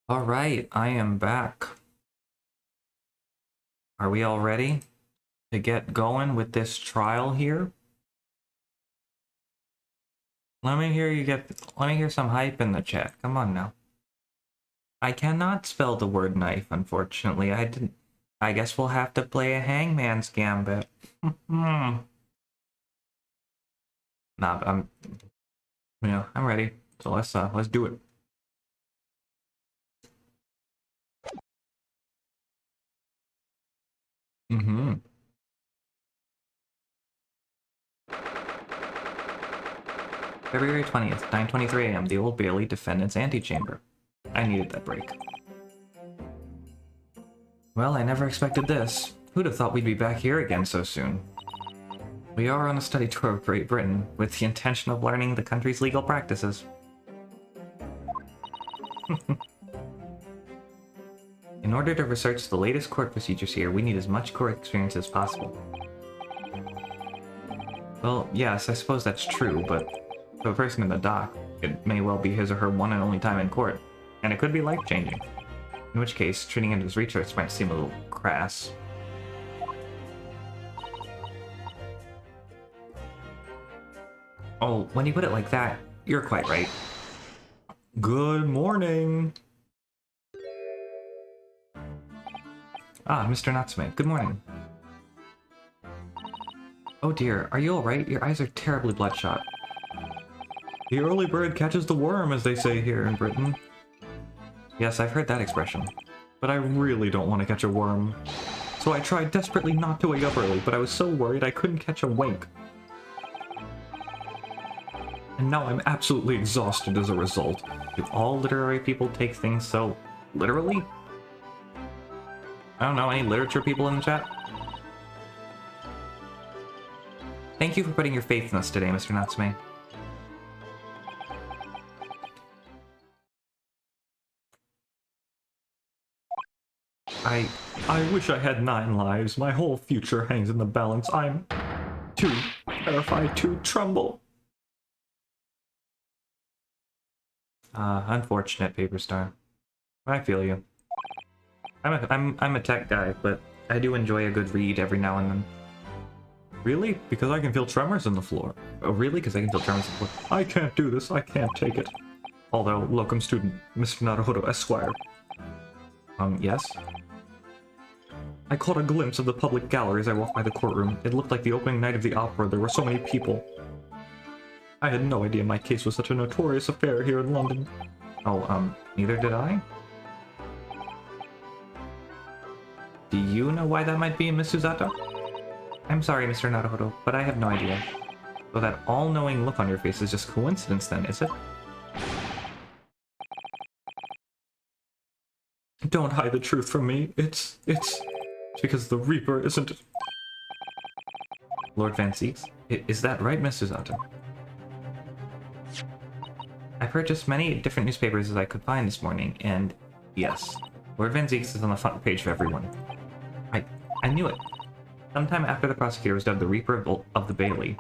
All right, I am back. Are we all ready to get going with this trial here? Let me hear some hype in the chat. Come on now. I cannot spell the word knife, unfortunately. I guess we'll have to play a hangman's gambit. Nah, I'm ready. So let's do it. February 20th, 9:23 a.m. The Old Bailey Defendant's Antechamber. I needed that break. Well, I never expected this. Who'd have thought we'd be back here again so soon? We are on a study tour of Great Britain, with the intention of learning the country's legal practices. In order to research the latest court procedures here, we need as much court experience as possible. Well, yes, I suppose that's true, but to a person in the dock, it may well be his or her one and only time in court, and it could be life-changing. In which case, treating it as research might seem a little crass. Oh, when you put it like that, you're quite right. Good morning! Ah, Mr. Natsume, good morning. Oh dear, are you alright? Your eyes are terribly bloodshot. The early bird catches the worm, as they say here in Britain. Yes, I've heard that expression. But I really don't want to catch a worm. So I tried desperately not to wake up early, but I was so worried I couldn't catch a wink. And now I'm absolutely exhausted as a result. Do all literary people take things so literally? I don't know, any literature people in the chat? Thank you for putting your faith in us today, Mr. Natsume. I wish I had 9 lives. My whole future hangs in the balance. I'm too terrified to tremble. Unfortunate, Paper Star. I feel you. I'm a tech guy, but I do enjoy a good read every now and then. Really? Because I can feel tremors in the floor. Oh, really? Because I can feel tremors in the floor. I can't do this. I can't take it. Although, locum student, Mr. Naruhodo Esquire. Yes? I caught a glimpse of the public gallery as I walked by the courtroom. It looked like the opening night of the opera. There were so many people. I had no idea my case was such a notorious affair here in London. Oh, neither did I? Do you know why that might be, Miss Suzato? I'm sorry, Mr. Naruhodo, but I have no idea. So that all-knowing look on your face is just coincidence then, is it? Don't hide the truth from me. It's because the Reaper isn't... Lord Van Seeks? Is that right, Miss Suzato? I purchased many different newspapers as I could find this morning, and yes, Lord Van Seeks is on the front page of everyone. I knew it. Sometime after the prosecutor was dubbed the Reaper of the Bailey,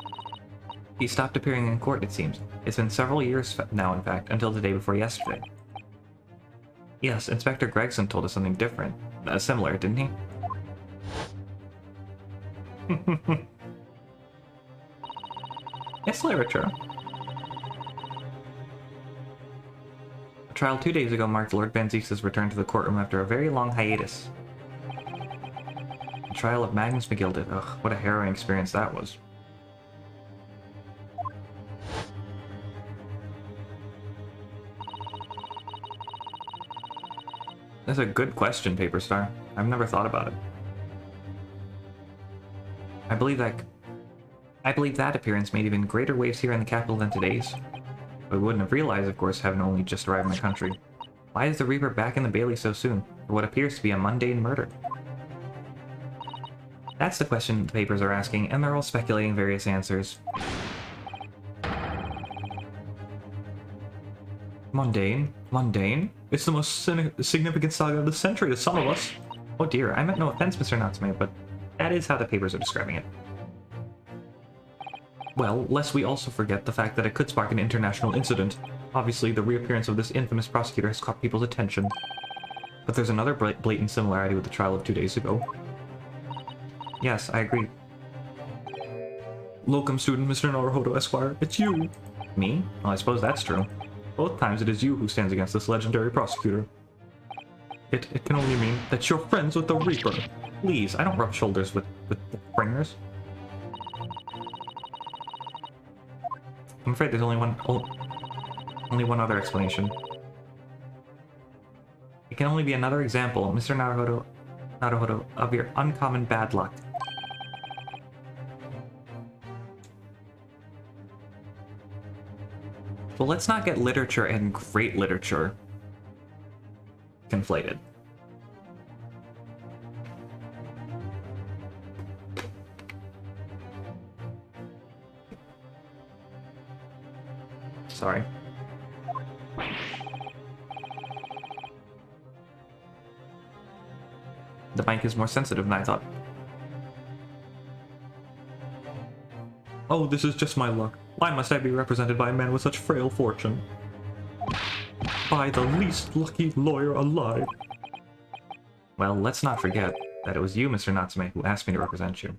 he stopped appearing in court, it seems. It's been several years now, in fact, until the day before yesterday. Yes, Inspector Gregson told us something different. Similar, didn't he? It's literature. A trial 2 days ago marked Lord Van Zeeks' return to the courtroom after a very long hiatus. The trial of Magnus McGilded. Ugh, what a harrowing experience that was. That's a good question, Paper Star. I've never thought about it. I believe that appearance made even greater waves here in the capital than today's. But we wouldn't have realized, of course, having only just arrived in the country. Why is the Reaper back in the Bailey so soon, for what appears to be a mundane murder? That's the question the papers are asking, and they're all speculating various answers. Mundane? Mundane? It's the most significant saga of the century to some of us. Oh dear, I meant no offense, Mr. Natsume, but that is how the papers are describing it. Well, lest we also forget the fact that it could spark an international incident. Obviously, the reappearance of this infamous prosecutor has caught people's attention. But there's another blatant similarity with the trial of 2 days ago. Yes, I agree. Locum student, Mr. Naruhodo Esquire, it's you! Me? Well, I suppose that's true. Both times it is you who stands against this legendary prosecutor. It can only mean that you're friends with the Reaper. Please, I don't rub shoulders with the bringers. I'm afraid there's only one other explanation. It can only be another example, Mr. Naruhodo, of your uncommon bad luck. Well, let's not get literature and great literature conflated. Sorry. The mic is more sensitive than I thought. Oh, this is just my luck. Why must I be represented by a man with such frail fortune? By the least lucky lawyer alive. Well, let's not forget that it was you, Mr. Natsume, who asked me to represent you.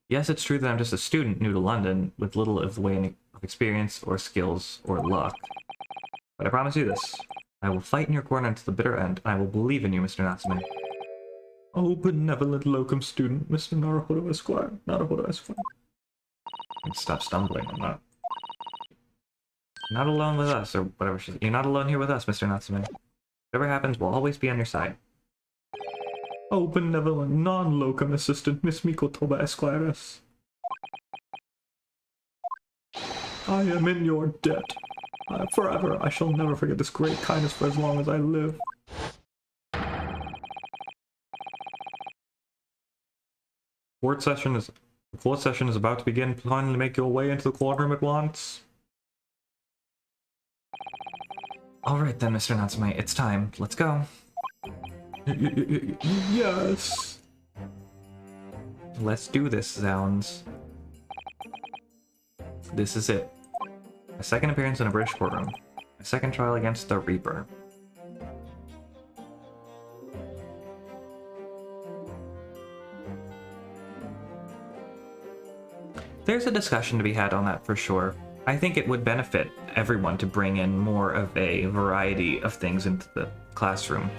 Yes, it's true that I'm just a student new to London, with little of the way of experience, or skills, or luck. But I promise you this. I will fight in your corner until the bitter end, and I will believe in you, Mr. Natsume. Oh, benevolent locum student, Mr. Naruhodo Esquire. Naruhodo Esquire. Stop stumbling, I'm not. You're not alone with us, or whatever she said. You're not alone here with us, Mr. Natsume. Whatever happens, we'll always be on your side. Oh, benevolent, non-locum assistant, Miss Miko Toba Esquires. I am in your debt. Forever, I shall never forget this great kindness for as long as I live. The fourth session is about to begin. Plan to make your way into the courtroom at once. Alright then, Mr. Natsume, it's time. Let's go. Yes. Let's do this, Zounds. This is it. My second appearance in a British courtroom. My second trial against the Reaper. There's a discussion to be had on that for sure. I think it would benefit everyone to bring in more of a variety of things into the classroom.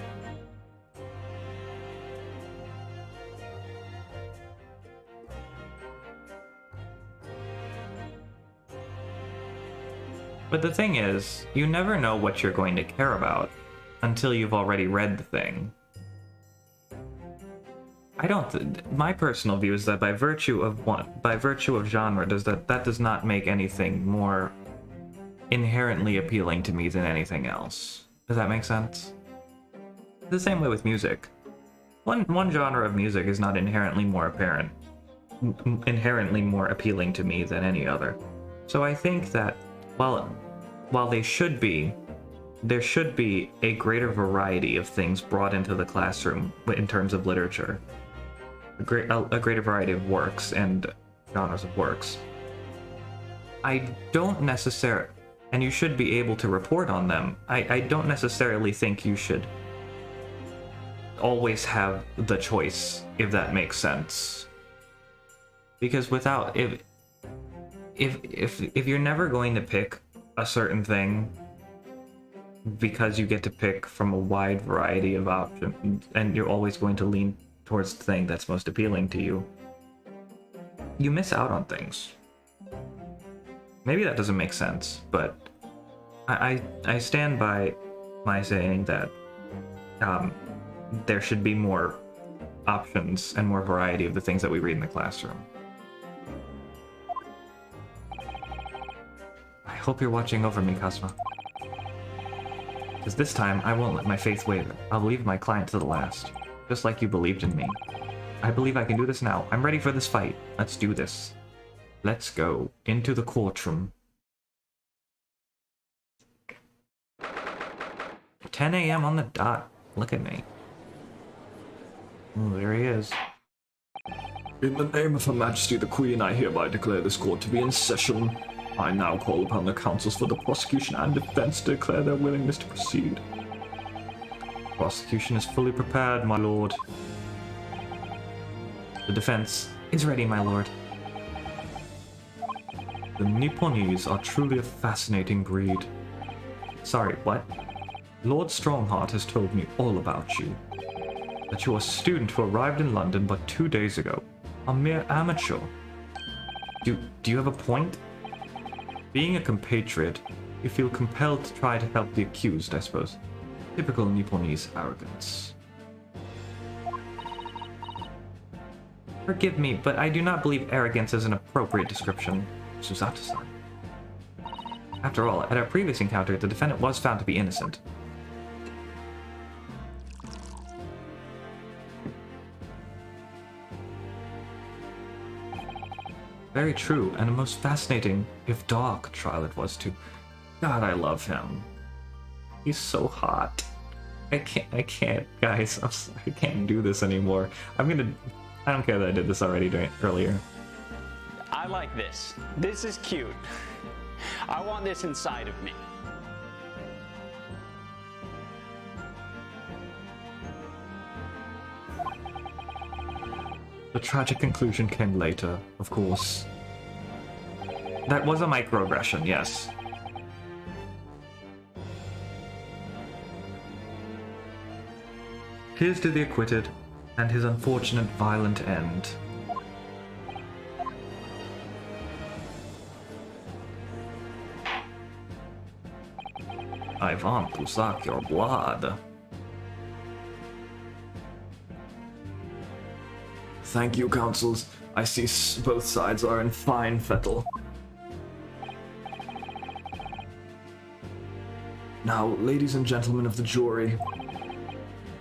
But the thing is, you never know what you're going to care about until you've already read the thing. My personal view is that by virtue of genre, that does not make anything more inherently appealing to me than anything else. Does that make sense? The same way with music. One genre of music is not inherently more appealing to me than any other. So I think that while there should be a greater variety of things brought into the classroom in terms of literature. A greater variety of works and genres of works. I don't necessarily, and you should be able to report on them. I don't necessarily think you should always have the choice, if that makes sense. Because if you're never going to pick a certain thing because you get to pick from a wide variety of options, and you're always going to lean towards the thing that's most appealing to you, you miss out on things. Maybe that doesn't make sense, but I stand by my saying that there should be more options and more variety of the things that we read in the classroom. I hope you're watching over me, Kazuma. Because this time, I won't let my faith waver. I'll believe my client to the last. Just like you believed in me. I believe I can do this now. I'm ready for this fight. Let's do this. Let's go into the courtroom. 10 a.m. on the dot. Look at me. Oh, there he is. In the name of Her Majesty the Queen, I hereby declare this court to be in session. I now call upon the counsels for the prosecution and defense to declare their willingness to proceed. Prosecution is fully prepared, my lord. The defense is ready, my lord. The Nipponese are truly a fascinating breed. Sorry, what? Lord Strongheart has told me all about you. That you're a student who arrived in London but 2 days ago. A mere amateur. Do you have a point? Being a compatriot, you feel compelled to try to help the accused, I suppose. Typical Nipponese arrogance. Forgive me, but I do not believe arrogance is an appropriate description. Susato-san. After all, at our previous encounter, the defendant was found to be innocent. Very true, and a most fascinating, if dark, trial it was too. God, I love him. He's so hot. I can't, guys. I can't do this anymore. I don't care that I did this already earlier. I like this. This is cute. I want this inside of me. The tragic conclusion came later, of course. That was a microaggression, yes. Here's to the acquitted, and his unfortunate violent end. I want to suck your blood. Thank you, counsels. I see both sides are in fine fettle. Now, ladies and gentlemen of the jury,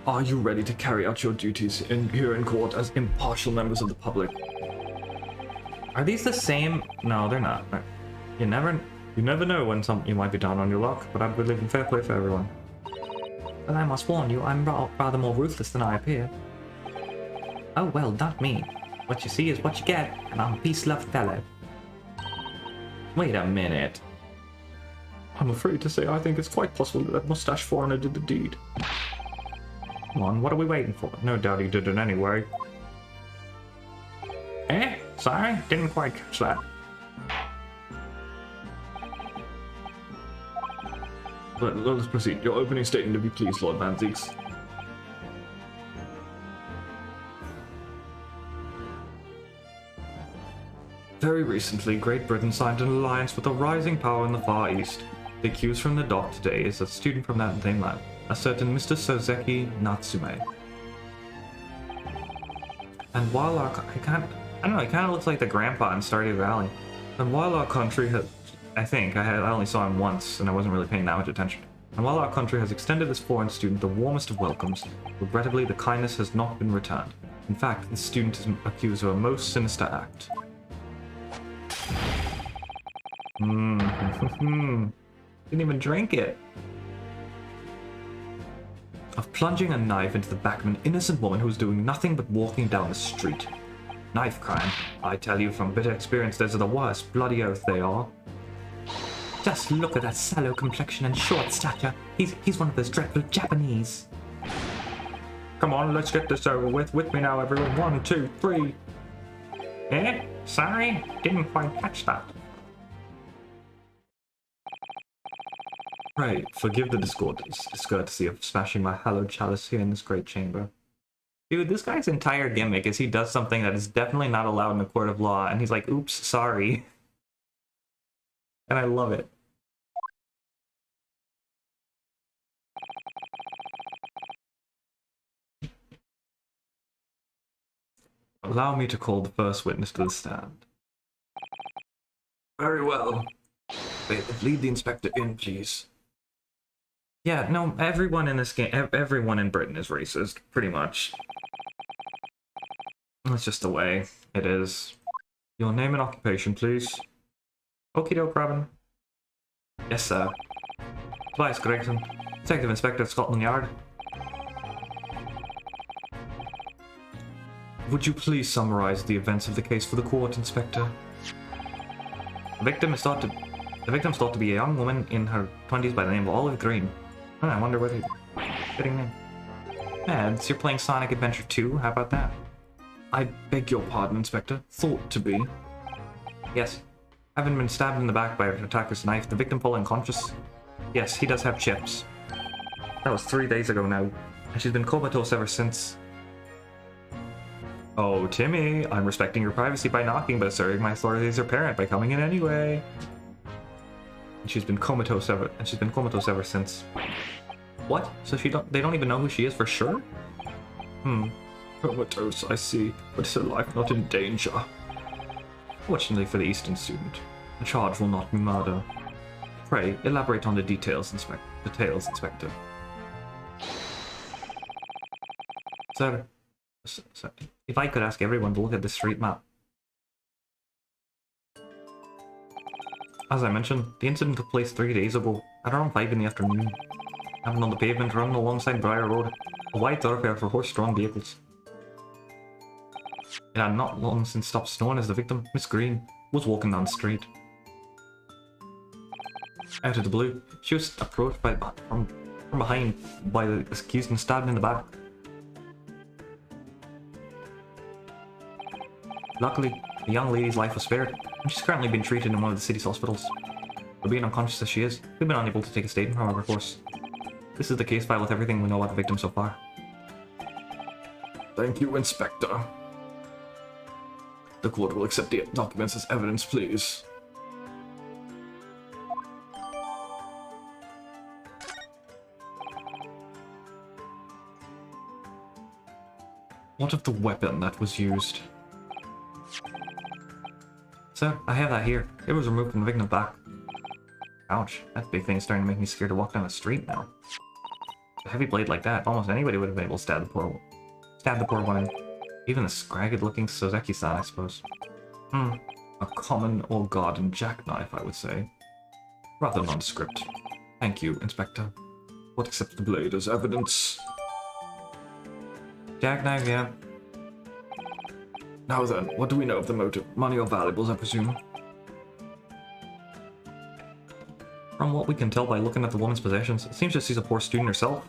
are you ready to carry out your duties here in court as impartial members of the public? Are these the same? No, they're not. You never know when you might be down on your luck, but I believe in fair play for everyone. But I must warn you, I'm rather more ruthless than I appear. Oh well, not me. What you see is what you get, and I'm a peace-loved fellow. Wait a minute. I'm afraid to say I think it's quite possible that mustache foreigner did the deed. Come on, what are we waiting for? No doubt he did it anyway. Eh? Sorry? Didn't quite catch that. Let us proceed. Your opening statement to be pleased, Lord Van Zeeks. Very recently, Great Britain signed an alliance with a rising power in the Far East. The accused from the dock today is a student from that same land, a certain Mr. Sozeki Natsume. And while I don't know, he kind of looks like the grandpa in Stardew Valley. And while our country has, I only saw him once and I wasn't really paying that much attention. And while our country has extended this foreign student the warmest of welcomes, regrettably the kindness has not been returned. In fact, this student is accused of a most sinister act. Didn't even drink it. Of plunging a knife into the back of an innocent woman who was doing nothing but walking down the street. Knife crime. I tell you from bitter experience, those are the worst bloody oath they are. Just look at that sallow complexion and short stature. He's one of those dreadful Japanese. Come on, let's get this over with. With me now, everyone. 1, 2, 3. Eh? Sorry? Didn't quite catch that. Pray, forgive the discourtesy of smashing my hallowed chalice here in this great chamber. Dude, this guy's entire gimmick is he does something that is definitely not allowed in a court of law, and he's like, oops, sorry. And I love it. Allow me to call the first witness to the stand. Very well. Lead the inspector in, please. Yeah, no, everyone in this game, everyone in Britain is racist, pretty much. That's just the way it is. Your name and occupation, please. Okie doke, Robin. Yes, sir. Tobias Gregson, Detective Inspector of Scotland Yard. Would you please summarize the events of the case for the court, Inspector? The victim is thought to be a young woman in her 20s by the name of Olive Green. I wonder what fitting name. Meds, you're playing Sonic Adventure 2? How about that? I beg your pardon, Inspector. Thought to be. Yes. Having been stabbed in the back by an attacker's knife, the victim fell unconscious. Yes, he does have chips. That was 3 days ago now, and she's been comatose ever since. Oh, Timmy, I'm respecting your privacy by knocking, but asserting my authority as your parent by coming in anyway. And she's been comatose ever since. What? So they don't even know who she is for sure? Comatose, I see, but is her life not in danger? Fortunately for the Eastern student, the charge will not be murder. Pray, elaborate on the details, Inspector. Sir, if I could ask everyone to look at this street map. As I mentioned, the incident took place 3 days ago, at around 5 in the afternoon. Happened on the pavement running alongside Briar Road, a wide thoroughfare for horse-drawn vehicles. It had not long since stopped snowing as the victim, Miss Green, was walking down the street. Out of the blue, she was approached from behind by the accused and stabbed in the back. Luckily, the young lady's life was spared, and she's currently being treated in one of the city's hospitals. But being unconscious as she is, we've been unable to take a statement from her, of course. This is the case file with everything we know about the victim so far. Thank you, Inspector. The court will accept the documents as evidence, please. What of the weapon that was used? Sir, I have that here. It was removed from the victim's back. Ouch, that big thing is starting to make me scared to walk down the street now. A heavy blade like that, almost anybody would have been able to stab the poor woman. Even the scragged-looking Sozeki-san, I suppose. A common old garden jackknife, I would say. Rather nondescript. Thank you, Inspector. What accepts the blade as evidence? Jackknife, yeah. Now then, what do we know of the motive? Money or valuables, I presume? From what we can tell by looking at the woman's possessions, it seems that she's a poor student herself.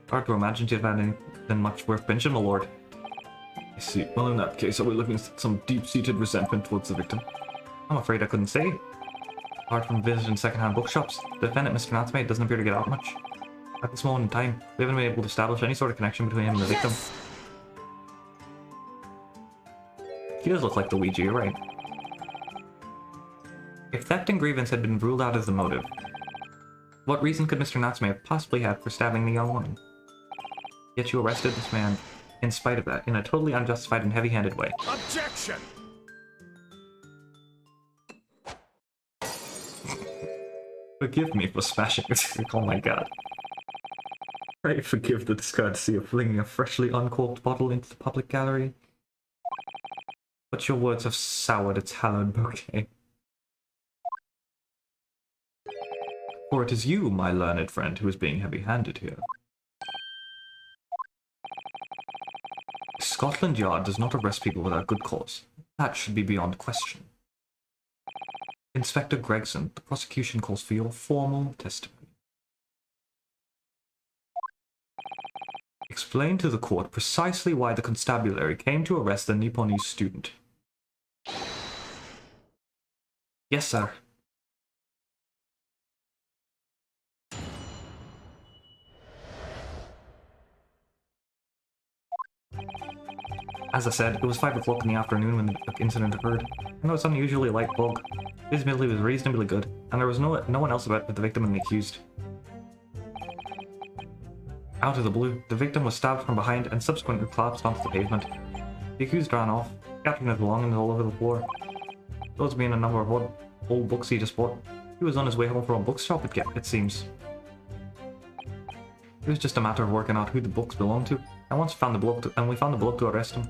Hard to imagine she'd have had anything much worth pinching, my lord. I see. Well, in that case, are we looking at some deep-seated resentment towards the victim? I'm afraid I couldn't say. Apart from visiting second-hand bookshops, the defendant, Mr. Natsume, doesn't appear to get out much. At this moment in time, we haven't been able to establish any sort of connection between him and the victim. He does look like the Ouija, you're right. If theft and grievance had been ruled out as the motive, what reason could Mr. Natsume have possibly had for stabbing the young woman? Yet you arrested this man, in spite of that, in a totally unjustified and heavy-handed way. Objection! Forgive me for smashing this. Oh my god. Pray forgive the discourtesy of flinging a freshly uncorked bottle into the public gallery. But your words have soured its hallowed bouquet. For it is you, my learned friend, who is being heavy-handed here. Scotland Yard does not arrest people without good cause. That should be beyond question. Inspector Gregson, the prosecution calls for your formal testimony. Explain to the court precisely why the constabulary came to arrest the Nipponese student. Yes, sir. As I said, it was 5 o'clock in the afternoon when the incident occurred. I know it's unusually light fog. Visibility was reasonably good, and there was no one else about but the victim and the accused. Out of the blue, the victim was stabbed from behind and subsequently collapsed onto the pavement. The accused ran off, scattering his belongings all over the floor. Those being a number of old books he just bought. He was on his way home from a bookshop, it seems. It was just a matter of working out who the books belonged to, and we found the bloke to arrest him.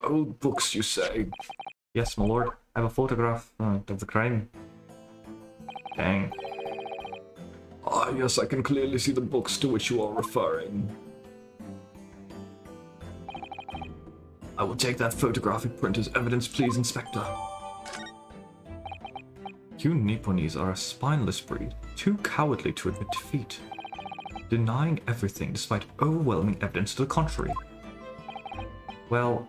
Old books, you say? Yes, my lord. I have a photograph of the crime. Dang. Ah, yes, I can clearly see the books to which you are referring. I will take that photographic print as evidence, please, Inspector. You Nipponese are a spineless breed, too cowardly to admit defeat, denying everything despite overwhelming evidence to the contrary. Well,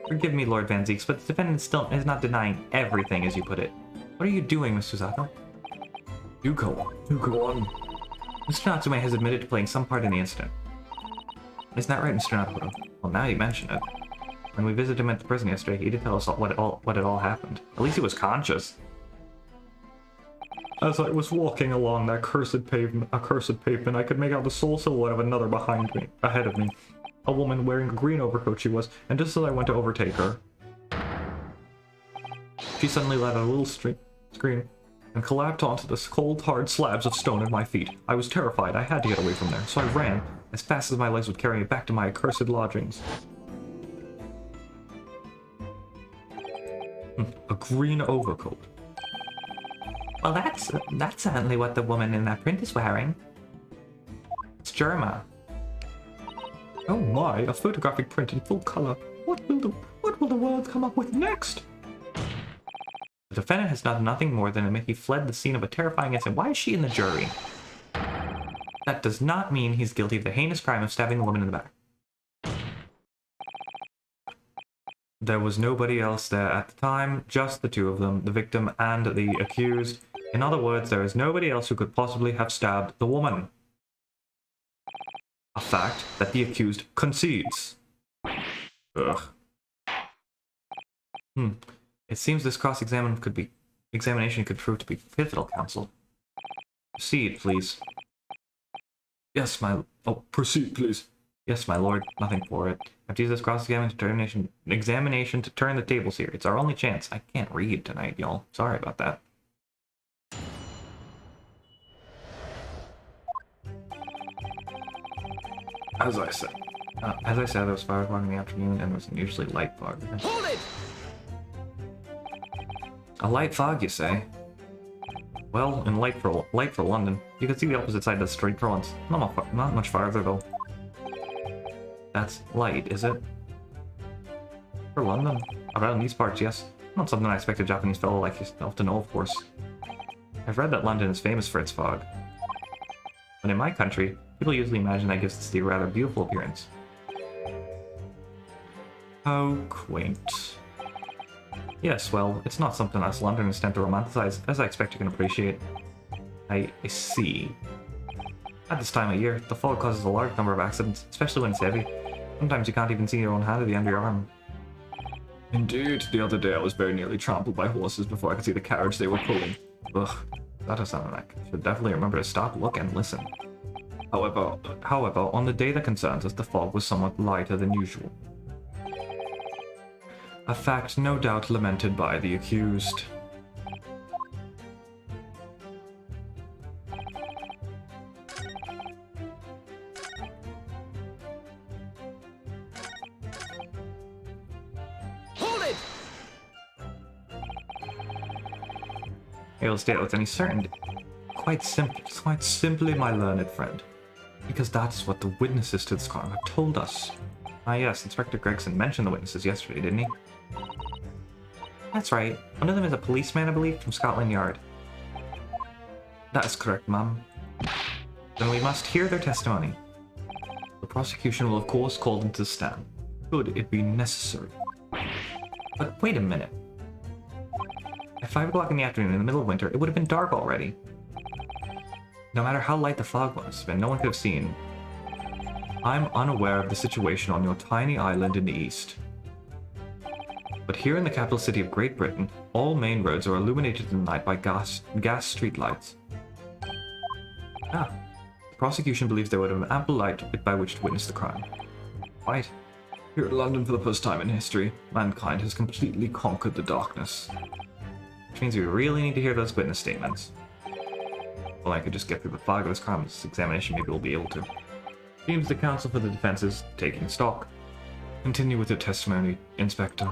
forgive me, Lord Van Zeeks, but the defendant still is not denying everything, as you put it. What are you doing, Mr. Zato? You go on. Mr. Natsume has admitted to playing some part in the incident. Isn't that right, Mr. Natsume? Well, now you mention it. When we visited him at the prison yesterday, he did tell us what it all happened. At least he was conscious. As I was walking along that accursed pavement, I could make out the sole silhouette of another ahead of me. A woman wearing a green overcoat she was, and just as I went to overtake her, she suddenly let out a little scream and collapsed onto the cold, hard slabs of stone at my feet. I was terrified. I had to get away from there, so I ran as fast as my legs would carry me back to my accursed lodgings. A green overcoat. Well, that's certainly what the woman in that print is wearing. It's Germa. Oh my, a photographic print in full color. What will the world come up with next? The defendant has done nothing more than admit he fled the scene of a terrifying incident. Why is she in the jury? That does not mean he's guilty of the heinous crime of stabbing the woman in the back. There was nobody else there at the time, just the two of them, the victim and the accused. In other words, there is nobody else who could possibly have stabbed the woman. A fact that the accused concedes. Ugh. It seems this examination could prove to be pivotal, counsel. Proceed, please. Yes, proceed, please. Yes, my lord. Nothing for it. I have to use this examination to turn the tables here. It's our only chance. I can't read tonight, y'all. Sorry about that. As I said, there was 5 o'clock in the afternoon, and there was an unusually light fog. Hold it! A light fog, you say? Well, in light for London. You can see the opposite side of the street for once. Not much farther, though. That's light, is it? For London? Around these parts, yes. Not something I expect a Japanese fellow like yourself to know, of course. I've read that London is famous for its fog. But in my country, people usually imagine that gives the city a rather beautiful appearance. How quaint. Yes, well, it's not something us Londoners tend to romanticize, as I expect you can appreciate. I see. At this time of year, the fog causes a large number of accidents, especially when it's heavy. Sometimes you can't even see your own hand at the end of your arm. Indeed, the other day I was very nearly trampled by horses before I could see the carriage they were pulling. Ugh, that does sound like I should definitely remember to stop, look, and listen. However, on the day that concerns us, the fog was somewhat lighter than usual. A fact no doubt lamented by the accused. Hold it! Able to state with any certainty. Quite simply, my learned friend. Because that's what the witnesses to this crime have told us. Ah yes, Inspector Gregson mentioned the witnesses yesterday, didn't he? That's right. One of them is a policeman, I believe, from Scotland Yard. That is correct, ma'am. Then we must hear their testimony. The prosecution will of course call them to the stand, should it be necessary. But wait a minute. At 5 o'clock in the afternoon in the middle of winter, it would have been dark already. No matter how light the fog was, and no one could have seen. I'm unaware of the situation on your tiny island in the east. But here in the capital city of Great Britain, all main roads are illuminated in the night by gas streetlights. Ah, the prosecution believes there would have been ample light by which to witness the crime. Right. Here in London, for the first time in history, mankind has completely conquered the darkness. Which means we really need to hear those witness statements. Well, I could just get through the fog of this crime examination, maybe we'll be able to. Seems the counsel for the defense is taking stock. Continue with your testimony, Inspector.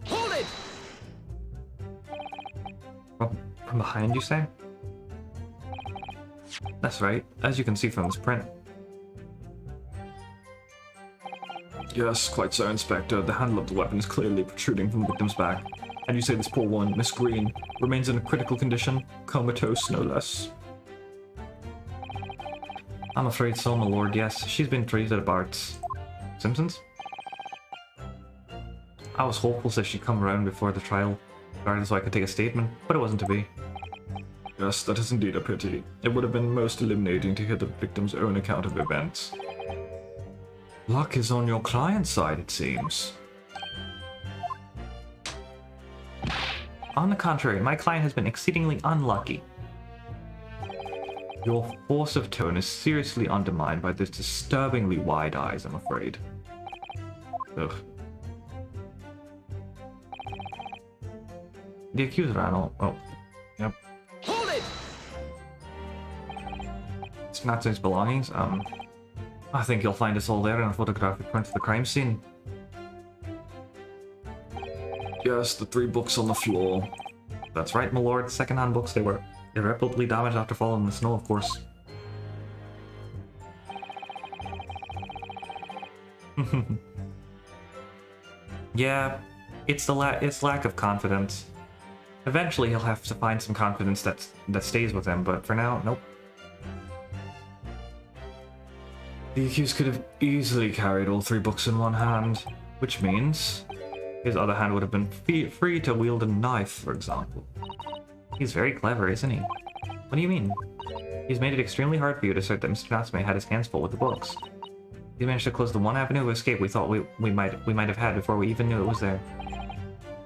Hold it! From behind, you say? That's right, as you can see from this print. Yes, quite so, Inspector. The handle of the weapon is clearly protruding from the victim's back. And you say this poor woman, Miss Green, remains in a critical condition, comatose no less. I'm afraid so, my lord, yes. She's been treated at Bart's. Simpsons? I was hopeful that she'd come around before the trial, so I could take a statement, but it wasn't to be. Yes, that is indeed a pity. It would have been most illuminating to hear the victim's own account of events. Luck is on your client's side, it seems. On the contrary, my client has been exceedingly unlucky. Your force of tone is seriously undermined by those disturbingly wide eyes, I'm afraid. Ugh. The accused ran all. Oh, yep. Hold it! It's Natsu's belongings. I think you'll find us all there in a photographic print of the crime scene. Yes, the 3 books on the floor. That's right, my lord. Second-hand books. They were irreparably damaged after falling in the snow, of course. Yeah, it's lack of confidence. Eventually, he'll have to find some confidence that stays with him, but for now, nope. The accused could have easily carried all 3 books in one hand, which means his other hand would have been free to wield a knife, for example. He's very clever, isn't he? What do you mean? He's made it extremely hard for you to assert that Mr. Natsume had his hands full with the books. He managed to close the one avenue of escape we thought we might have had before we even knew it was there.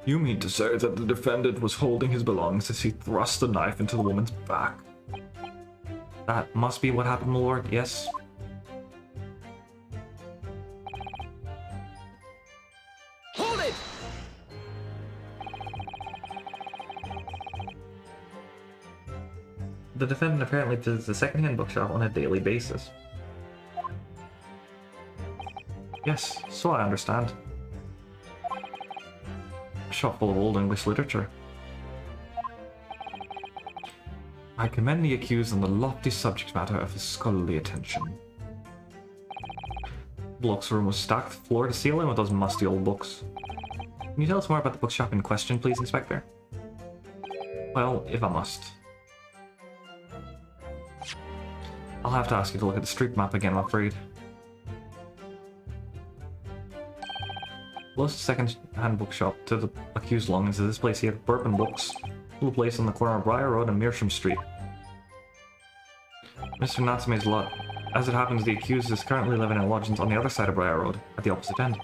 You mean to say that the defendant was holding his belongings as he thrust the knife into the woman's back? That must be what happened, my lord, yes? Hold it! The defendant apparently visits a second-hand bookshop on a daily basis. Yes, so I understand. A shop full of old English literature. I commend the accused on the lofty subject matter of his scholarly attention. The book's room was stacked floor to ceiling with those musty old books. Can you tell us more about the bookshop in question, please, Inspector? Well, if I must. I'll have to ask you to look at the street map again, I'm afraid. Closest second-hand bookshop to the accused belongings is this place here, Bourbon Books. Little place on the corner of Briar Road and Mearsham Street. Mr. Natsume's lot. As it happens, the accused is currently living in lodgings on the other side of Briar Road, at the opposite end.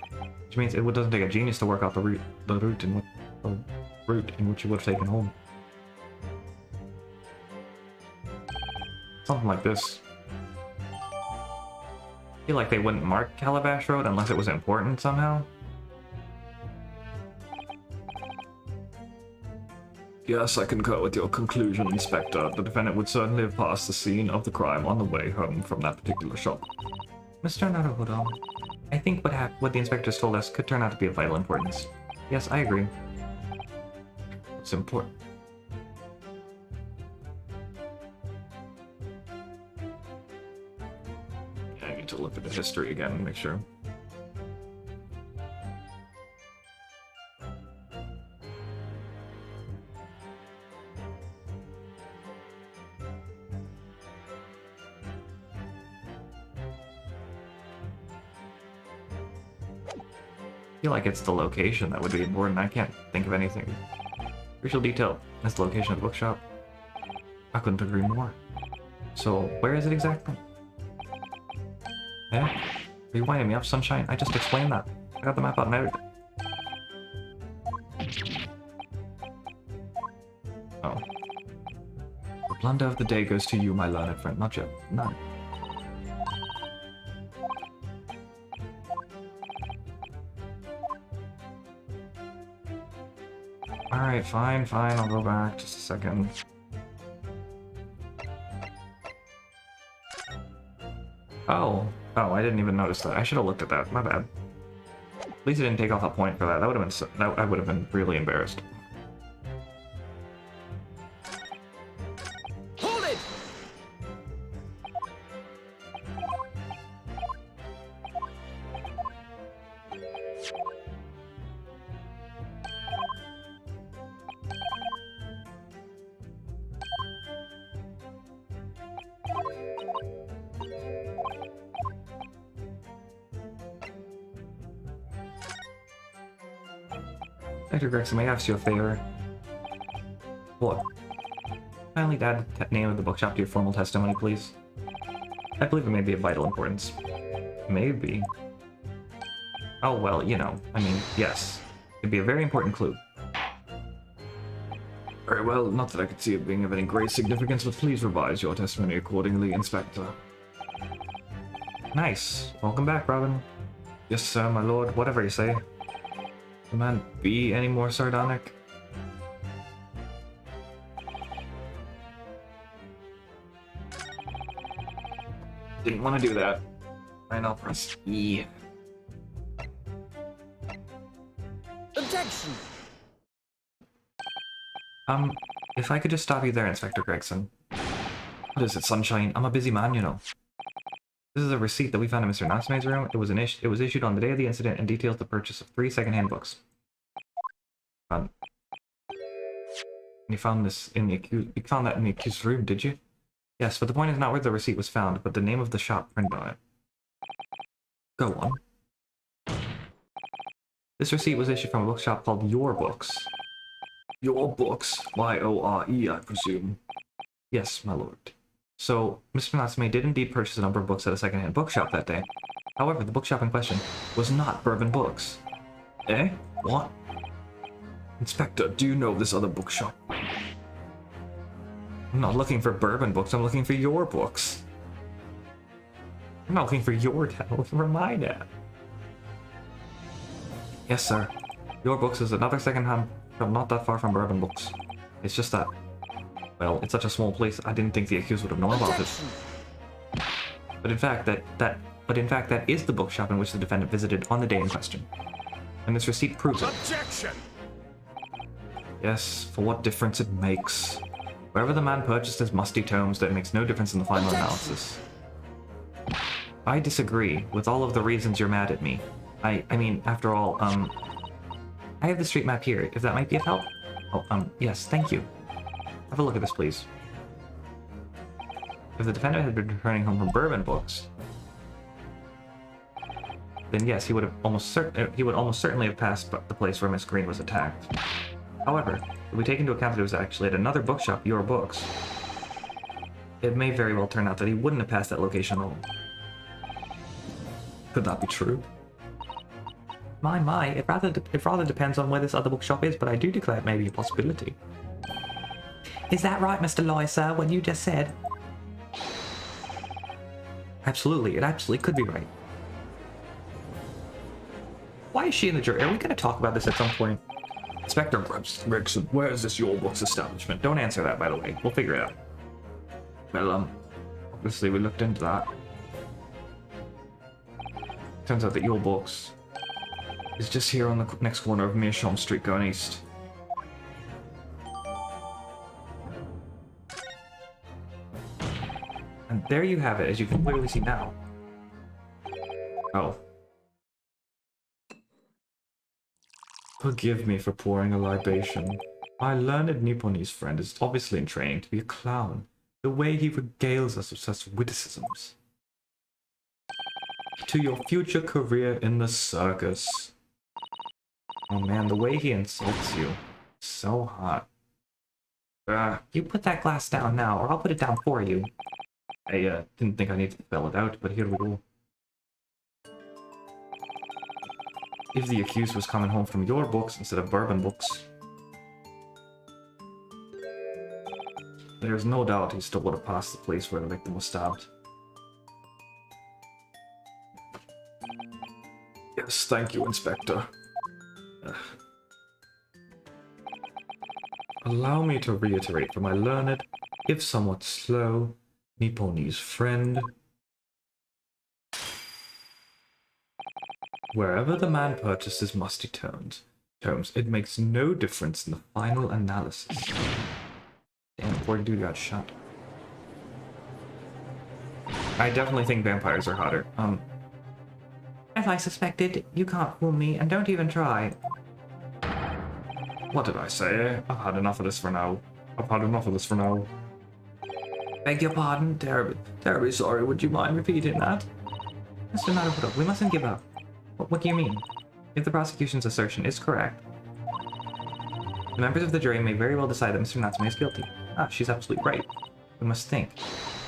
Which means it doesn't take a genius to work out the route in which he would have taken home. Something like this. I feel like they wouldn't mark Calabash Road unless it was important somehow. Yes, I concur with your conclusion, Inspector. The defendant would certainly have passed the scene of the crime on the way home from that particular shop. Mr. Naruhodo, I think what the inspectors told us could turn out to be of vital importance. Yes, I agree. It's important. I need to look at the history again and make sure. I feel like it's the location that would be important. I can't think of anything. Crucial detail is the location of the bookshop. I couldn't agree more. So, where is it exactly? Yeah? Are you winding me up, Sunshine? I just explained that. I got the map out and everything. Oh. The blunder of the day goes to you, my learned friend, not you. None. Alright, fine, I'll go back. Just a second. Oh, I didn't even notice that. I should have looked at that. My bad. At least it didn't take off a point for that. That would have been I would have been really embarrassed. Hold it! Inspector Gregson, may I ask you a favor? What? Kindly add the name of the bookshop to your formal testimony, please. I believe it may be of vital importance. Maybe. Oh, well, you know, I mean, yes. It'd be a very important clue. Very well, not that I could see it being of any great significance, but please revise your testimony accordingly, Inspector. Nice. Welcome back, Robin. Yes, sir, my lord. Whatever you say. Can man be any more sardonic? Didn't want to do that. Alright, I'll press E. Objection! If I could just stop you there, Inspector Gregson. What is it, Sunshine? I'm a busy man, you know. This is a receipt that we found in Mr. Natsume's room. It was issued on the day of the incident and details the purchase of 3 second-hand books. You found this in the accused. You found that in the accused's room, did you? Yes, but the point is not where the receipt was found, but the name of the shop printed on it. Go on. This receipt was issued from a bookshop called Your Books. Your Books? Y-O-R-E, I presume. Yes, my lord. So, Mr. Natsume did indeed purchase a number of books at a second-hand bookshop that day. However, the bookshop in question was not Bourbon Books. Eh? What? Inspector, do you know of this other bookshop? I'm not looking for Bourbon Books, I'm looking for Your Books. I'm not looking for your dad, I'm looking for my dad. Yes, sir. Your Books is another second-hand shop not that far from Bourbon Books. It's just that, well, it's such a small place, I didn't think the accused would have known about it. But in fact, that is the bookshop in which the defendant visited on the day in question. And this receipt proves it. Objection! Yes, for what difference it makes. Wherever the man purchased his musty tomes, that makes no difference in the final analysis. I disagree with all of the reasons you're mad at me. I mean, after all, I have the street map here, if that might be of help. Oh, yes, thank you. Have a look at this, please. If the defendant had been returning home from Bourbon Books, then yes, he would almost certainly have passed the place where Miss Green was attacked. However, if we take into account that it was actually at another bookshop, Your Books, it may very well turn out that he wouldn't have passed that location at all. Could that be true? My, it rather depends on where this other bookshop is, but I do declare it may be a possibility. Is that right, Mr. Loy, sir, what you just said? Absolutely, it absolutely could be right. Why is she in the jury? Are we going to talk about this at some point? Inspector Gregson, where is this Your Books establishment? Don't answer that, by the way. We'll figure it out. Well, obviously we looked into that. Turns out that Your Books is just here on the next corner of Meerschaum Street going east. And there you have it, as you can clearly see now. Oh. Forgive me for pouring a libation. My learned Nipponese friend is obviously in training to be a clown. The way he regales us with such witticisms. To your future career in the circus. Oh man, the way he insults you. So hot. You put that glass down now, or I'll put it down for you. I didn't think I needed to spell it out, but here we go. If the accused was coming home from Your Books instead of Bourbon Books, there's no doubt he still would have passed the place where the victim was stabbed. Yes, thank you, Inspector. Allow me to reiterate for my learned, if somewhat slow, Nipponese friend. Wherever the man purchases musty tomes, it makes no difference in the final analysis. Damn, poor dude got shot. I definitely think vampires are hotter. As I suspected, you can't fool me, and don't even try. What did I say? I've had enough of this for now. Beg your pardon? Terribly sorry. Would you mind repeating that? Mr. Naruto, we mustn't give up. What do you mean? If the prosecution's assertion is correct, The members of the jury may very well decide that Mr. Natsume is guilty. Ah, she's absolutely right. We must think.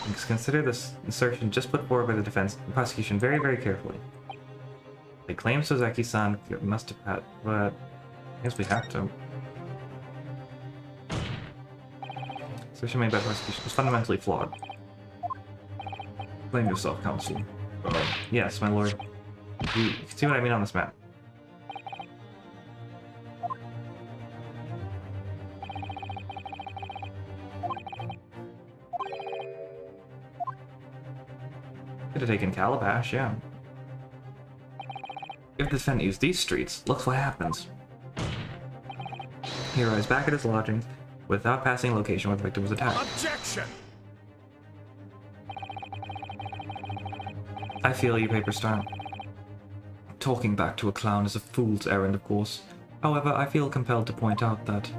We must consider this assertion just put forward by the defense and prosecution very, very carefully. They claim Sozaki-san must have had, but I guess we have to. Assertion made by the prosecution is fundamentally flawed. Blame yourself, counsel. Yes, my lord. You can see what I mean on this map. Could have taken Calabash, yeah. If the defendant used these streets, look what happens. He arrives back at his lodgings without passing a location where the victim was attacked. Objection! I feel you, Paperstar. Talking back to a clown is a fool's errand, of course. However, I feel compelled to point out that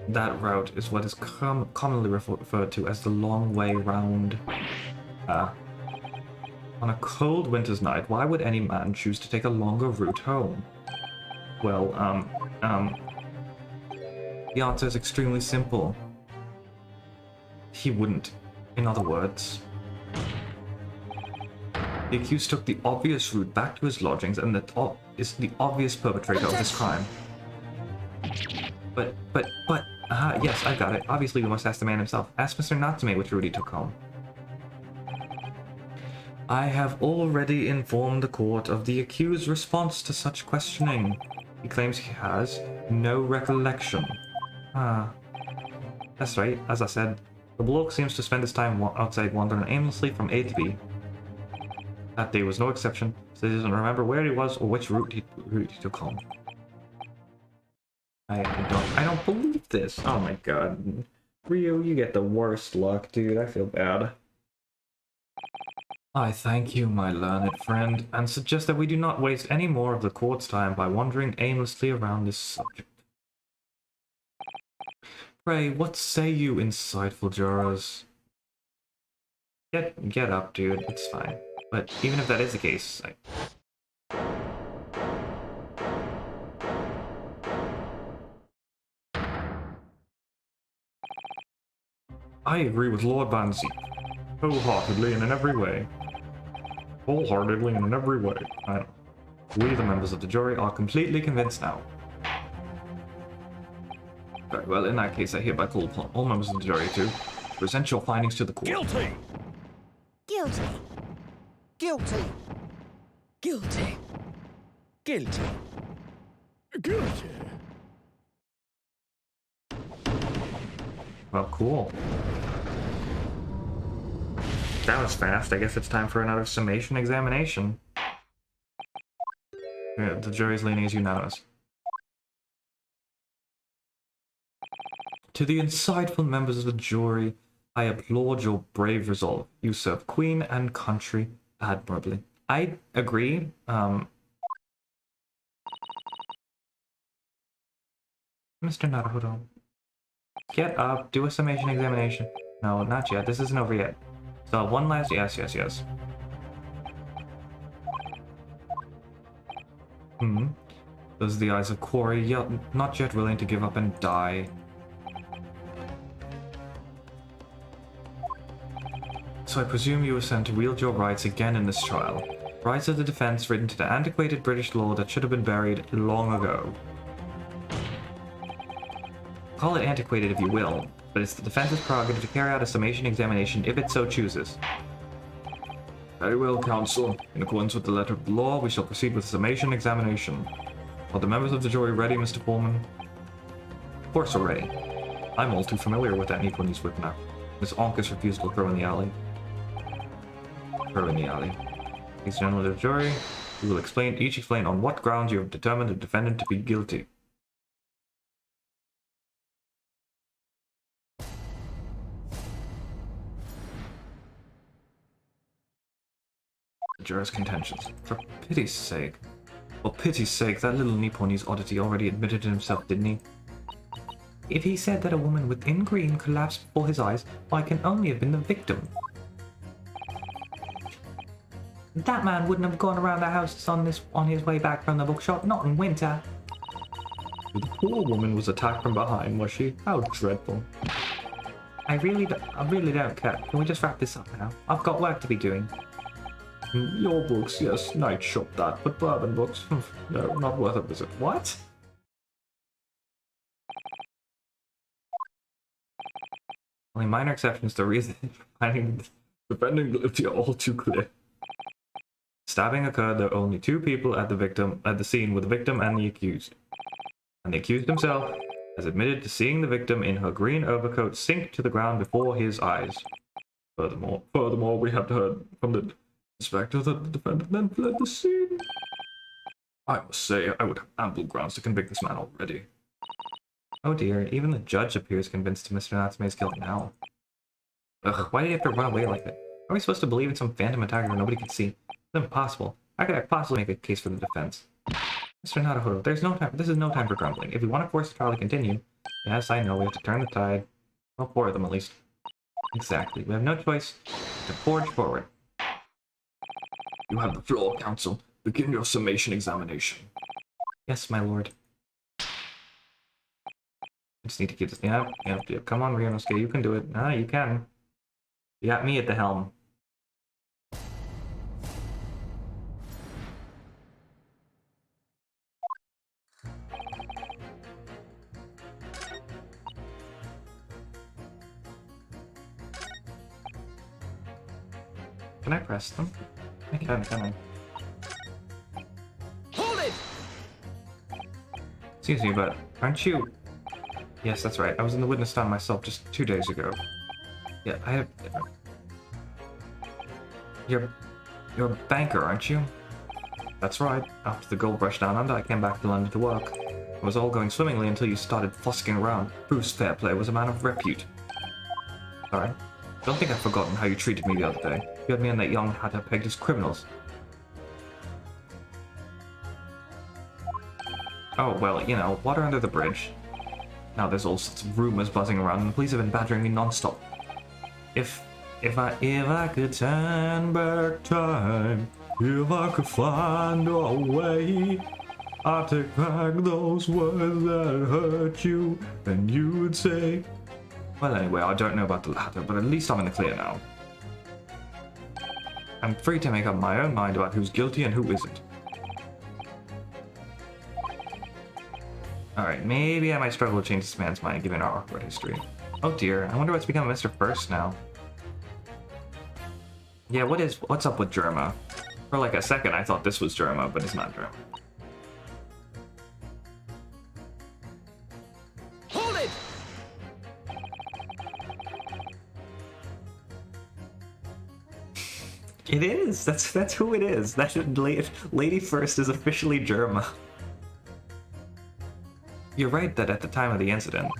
that route is what is commonly referred to as the long way round. On a cold winter's night, why would any man choose to take a longer route home? Well, the answer is extremely simple. He wouldn't. In other words, the accused took the obvious route back to his lodgings and is the obvious perpetrator of this crime. But, yes, I got it. Obviously, we must ask the man himself. Ask Mr. Natsume which route he took home. I have already informed the court of the accused's response to such questioning. He claims he has no recollection. That's right. As I said, the bloke seems to spend his time outside wandering aimlessly from A to B. That day was no exception, so he doesn't remember where he was or which route he took home. I don't believe this. Oh my god. Ryu, you get the worst luck, dude. I feel bad. I thank you, my learned friend, and suggest that we do not waste any more of the court's time by wandering aimlessly around this subject. Pray, what say you, insightful jurors? Get up, dude. It's fine. But even if that is the case, I agree with Lord Bansi. Wholeheartedly and in every way. Wholeheartedly and in every way. I know. We, the members of the jury, are completely convinced now. Very well, in that case, I hereby call upon all members of the jury to present your findings to the court. Guilty! Guilty. Guilty! Guilty. Guilty! Guilty! Well, cool. That was fast. I guess it's time for another summation examination. Yeah, the jury's leaning is unanimous. To the insightful members of the jury, I applaud your brave resolve. You serve Queen and country admirably. I agree. Mr. Naruhodo, get up, do a summation examination. No, not yet. This isn't over yet. So one last, yes. Those are the eyes of Quarry, not yet willing to give up and die. So I presume you assent to wield your rights again in this trial. Rights of the defense written to the antiquated British law that should have been buried long ago. Call it antiquated if you will, but it's the defense's prerogative to carry out a summation examination if it so chooses. Very well, counsel. In accordance with the letter of the law, we shall proceed with the summation examination. Are the members of the jury ready, Mr. Pullman? Of course we're ready. I'm all too familiar with that Nipponese whip now. Miss Onkus refused to throw in the alley. Throw in the alley. Ladies and gentlemen of the jury, we will each explain on what grounds you have determined the defendant to be guilty. The jurors' contentions. For pity's sake, that little Nipponese oddity already admitted to himself, didn't he? If he said that a woman within green collapsed before his eyes, well, I can only have been the victim. That man wouldn't have gone around the houses on his way back from the bookshop, not in winter. The poor woman was attacked from behind, was she? How dreadful. I really don't care. Can we just wrap this up now? I've got work to be doing. Your books, yes, night shop that, but bourbon books, no, not worth a visit. What? Only minor exceptions to reason finding defending guilty are all too clear. Stabbing occurred. There were only two people at the scene with the victim and the accused. And the accused himself has admitted to seeing the victim in her green overcoat sink to the ground before his eyes. Furthermore, we have heard from the inspector that the defendant then fled the scene. I must say, I would have ample grounds to convict this man already. Oh dear, even the judge appears convinced of Mr. Natsume's guilt now. Ugh, why did he have to run away like that? Are we supposed to believe in some phantom attacker nobody can see? It's impossible. How could I possibly make a case for the defense? Mr. Naruhodo, there's no time. This is no time for grumbling. If we want to force the trial to continue, yes, I know, we have to turn the tide. Well, four of them at least. Exactly. We have no choice to forge forward. You have the floor, counsel. Begin your summation examination. Yes, my lord. I just need to keep this. Yep. Come on, Ryunosuke, you can do it. Ah, you can. You got me at the helm. Can I press them? I can I? Hold it! Excuse me, but aren't you... Yes, that's right. I was in the witness stand myself just 2 days ago. Yeah, I have... You're a banker, aren't you? That's right. After the gold rush down under, I came back to London to work. It was all going swimmingly until you started fusking around. Bruce Fairplay was a man of repute. Sorry. Don't think I've forgotten how you treated me the other day. You had me and that young hatter pegged as criminals. Oh, well, you know, water under the bridge. Now there's all sorts of rumors buzzing around, and the police have been badgering me non-stop. If I could turn back time, if I could find a way, I'd take back those words that hurt you, and you would say... Well, anyway, I don't know about the latter, but at least I'm in the clear now. I'm free to make up my own mind about who's guilty and who isn't. Alright, maybe I might struggle to change this man's mind given our awkward history. Oh dear, I wonder what's become of Mr. First now. Yeah, what's up with Germa? For like a second I thought this was Germa, but it's not Germa. Hold it! It is! That's who it is. That Lady First is officially Germa. You're right that at the time of the incident,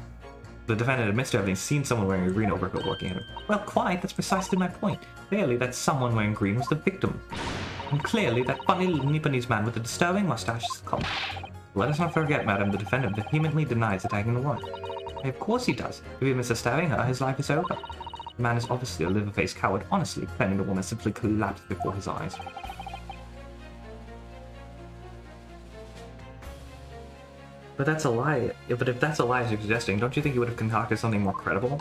the defendant admits to having seen someone wearing a green overcoat walking at him. Well, quite, that's precisely my point. Clearly, that someone wearing green was the victim. And clearly, that funny little Nipponese man with the disturbing mustache is the culprit. Let us not forget, madam, the defendant vehemently denies attacking the woman. Why, of course he does. If he misses stabbing her, his life is over. The man is obviously a liver-faced coward, honestly, claiming the woman simply collapsed before his eyes. But that's a lie. But if that's a lie as you're suggesting, don't you think you would have concocted something more credible?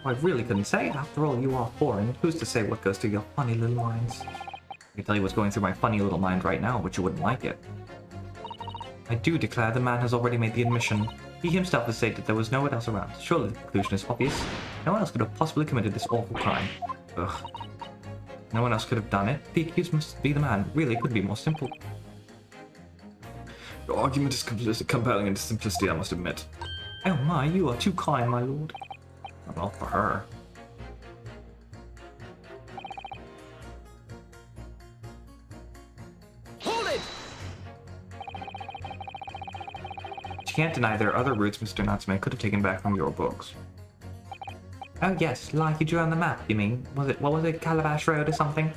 Well, I really couldn't say. After all, you are foreign. Who's to say what goes through your funny little minds? I can tell you what's going through my funny little mind right now, but you wouldn't like it. I do declare the man has already made the admission. He himself has stated there was no one else around. Surely the conclusion is obvious. No one else could have possibly committed this awful crime. Ugh. No one else could have done it. The accused must be the man. Really, it couldn't be more simple. Your argument is compelling in its simplicity, I must admit. Oh my, you are too kind, my lord. Well, for her. Hold it! You can't deny there are other routes Mr. Natsume could have taken back from your books. Oh yes, like you drew on the map, you mean? What was it, Calabash Road or something?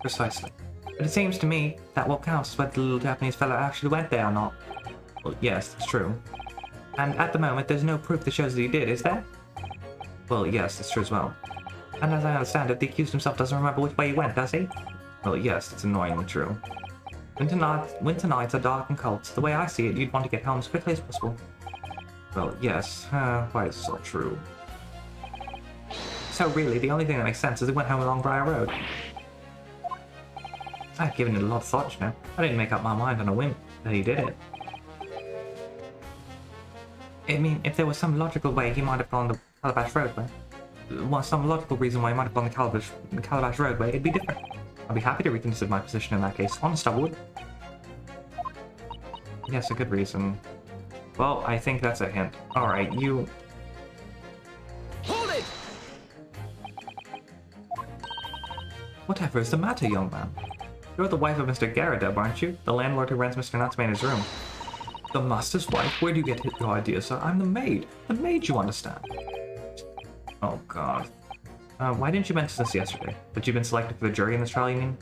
Precisely. But it seems to me that what counts is whether the little Japanese fellow actually went there or not. Well, yes, that's true. And at the moment, there's no proof that shows that he did, is there? Well, yes, that's true as well. And as I understand it, the accused himself doesn't remember which way he went, does he? Well, yes, that's annoyingly true. Winter nights are dark and cold. The way I see it, you'd want to get home as quickly as possible. Well, yes. Why is this all true? So really, the only thing that makes sense is it went home along Briar Road. I've given it a lot of thought, you know. I didn't make up my mind on a whim that he did it. I mean, if there was some logical way he might have gone the Calabash Roadway, some logical reason why he might have gone the Calabash Roadway, it'd be different. I'd be happy to reconsider my position in that case. Honest, I would. Yes, a good reason. Well, I think that's a hint. Alright, you... Hold it! Whatever is the matter, young man? You're the wife of Mr. Garadeb, aren't you? The landlord who rents Mr. Natsume his room. The master's wife? Where do you get your ideas, sir? I'm the maid. The maid, you understand. Oh, God. Why didn't you mention this yesterday? That you've been selected for the jury in this trial, you mean?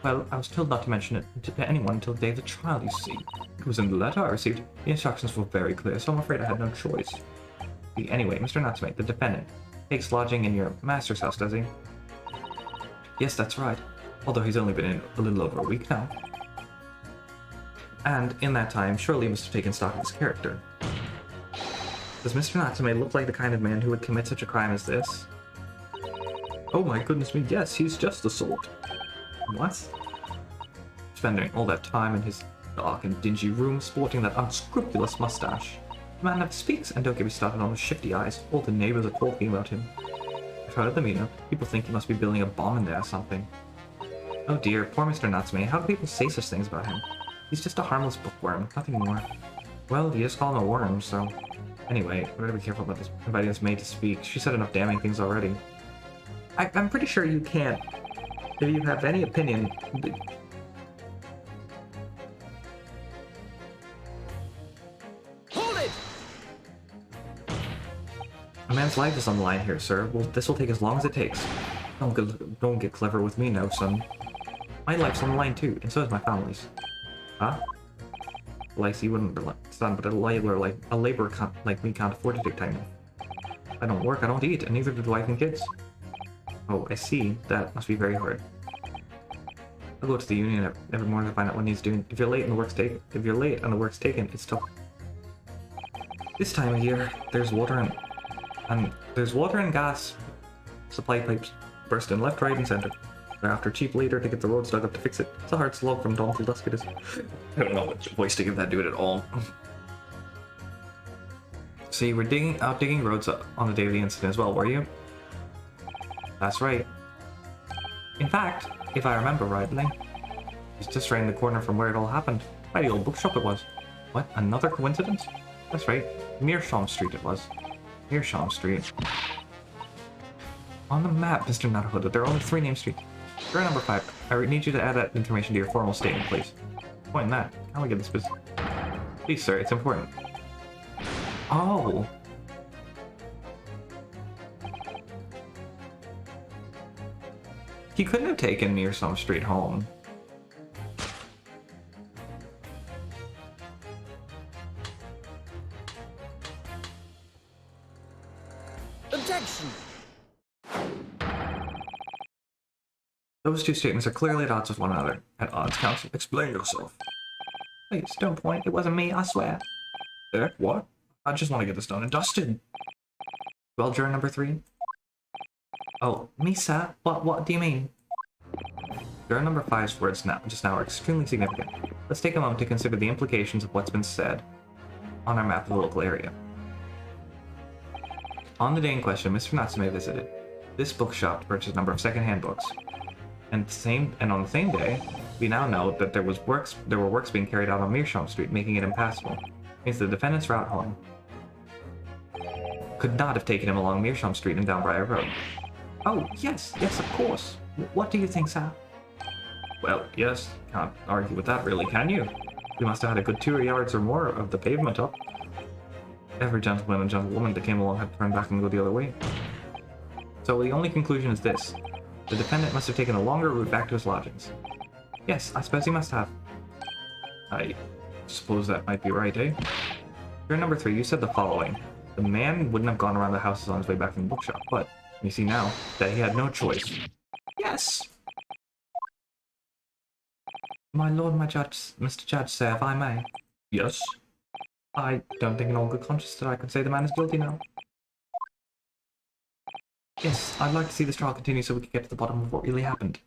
Well, I was told not to mention it to anyone until the day of the trial, you see. It was in the letter I received. The instructions were very clear, so I'm afraid I had no choice. Anyway, Mr. Natsume, the defendant, takes lodging in your master's house, does he? Yes, that's right. Although he's only been in a little over a week now. And in that time, surely he must have taken stock of his character. Does Mr. Natsume look like the kind of man who would commit such a crime as this? Oh my goodness me, yes, he's just the sort. What? Spending all that time in his dark and dingy room sporting that unscrupulous mustache. The man never speaks, and don't get me started on his shifty eyes. All the neighbors are talking about him. I've heard of them, you know. People think he must be building a bomb in there or something. Oh dear, poor Mr. Natsume. How do people say such things about him? He's just a harmless bookworm, nothing more. Well, you just call him a worm, so... Anyway, we gotta be careful about this, inviting this maid to speak. She said enough damning things already. I'm pretty sure you can't. If you have any opinion... Hold it! A man's life is on the line here, sir. Well, this will take as long as it takes. Don't get clever with me now, son. My life's on the line too, and so is my family's. Huh? Well, I see you wouldn't be son, but a laborer like me can't afford to take time off. I don't work, I don't eat, and neither do the wife and kids. Oh, I see. That must be very hard. I'll go to the union every morning to find out what he's doing. If you're late and the work's taken, it's tough. This time of year, there's water and gas supply pipes bursting left, right, and center. They're after cheap labor to get the roads dug up to fix it. It's a hard slog from dawn till dusk it is. I don't know what voice to give that dude at all. So you were digging roads on the day of the incident as well, were you? That's right. In fact, if I remember rightly, it's just around the corner from where it all happened. By the old bookshop it was. What? Another coincidence? That's right. Meerschaum Street it was. Meerschaum Street. On the map, Mr. Naruhodo, there are only 3 named streets. Square number 5. I need you to add that information to your formal statement, please. Point in that. How do we get this business? Please, sir, it's important. Oh. He couldn't have taken Meerschaum Street home. Objection! Those 2 statements are clearly at odds with one another. At odds, counsel. Explain yourself. Please, don't point. It wasn't me, I swear. What? I just want to get this done and dusted. Well, juror number 3? Oh, me, sir? What do you mean? Juror number 5's words just now are extremely significant. Let's take a moment to consider the implications of what's been said on our map of the local area. On the day in question, Mr. Natsume visited this bookshop to purchase a number of second-hand books. And on the same day, we now know that there were works being carried out on Meerschaum Street, making it impassable. Means the defendant's route home could not have taken him along Meerschaum Street and down Briar Road. Oh, yes, of course. What do you think, sir? Well, yes, can't argue with that really, can you? We must have had a good 2 yards or more of the pavement up. Every gentleman and gentlewoman that came along had to turn back and go the other way. So the only conclusion is this. The defendant must have taken a longer route back to his lodgings. Yes, I suppose he must have. I suppose that might be right, eh? Juror number 3, you said the following. The man wouldn't have gone around the houses on his way back from the bookshop, but you see now that he had no choice. Yes! My lord, my judge, Mr. Judge, sir, if I may. Yes? I don't think in all good conscience that I can say the man is guilty now. Yes, I'd like to see this trial continue so we can get to the bottom of what really happened.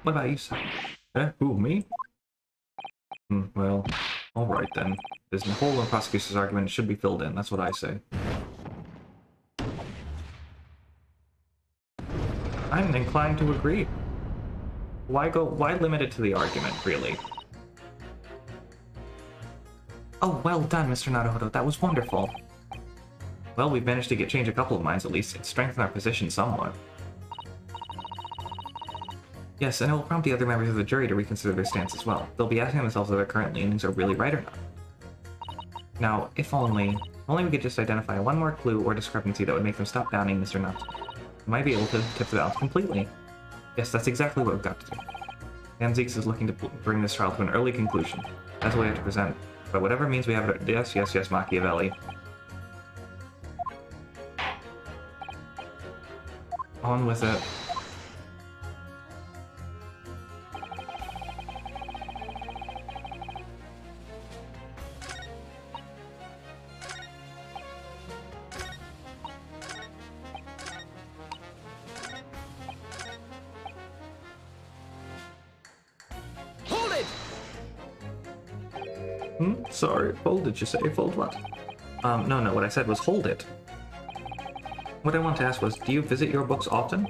What about you, sir? Who, me? Well, alright then. There's a hole in the prosecutor's argument, it should be filled in, that's what I say. I'm inclined to agree. Why limit it to the argument, really? Oh, well done, Mr. Naruhodo, that was wonderful. Well, we've managed to change a couple of minds at least. It's strengthened our position somewhat. Yes, and it will prompt the other members of the jury to reconsider their stance as well. They'll be asking themselves whether their current leanings are really right or not. Now, if only we could just identify one more clue or discrepancy that would make them stop downing Mr. Nuts. We might be able to tip the balance completely. Yes, that's exactly what we've got to do. Anzeeks is looking to bring this trial to an early conclusion. That's what we have to present. But whatever means we have it. Yes, Machiavelli. On with it. Sorry, fold did you say? Fold what? No, what I said was hold it. What I want to ask was, do you visit your books often?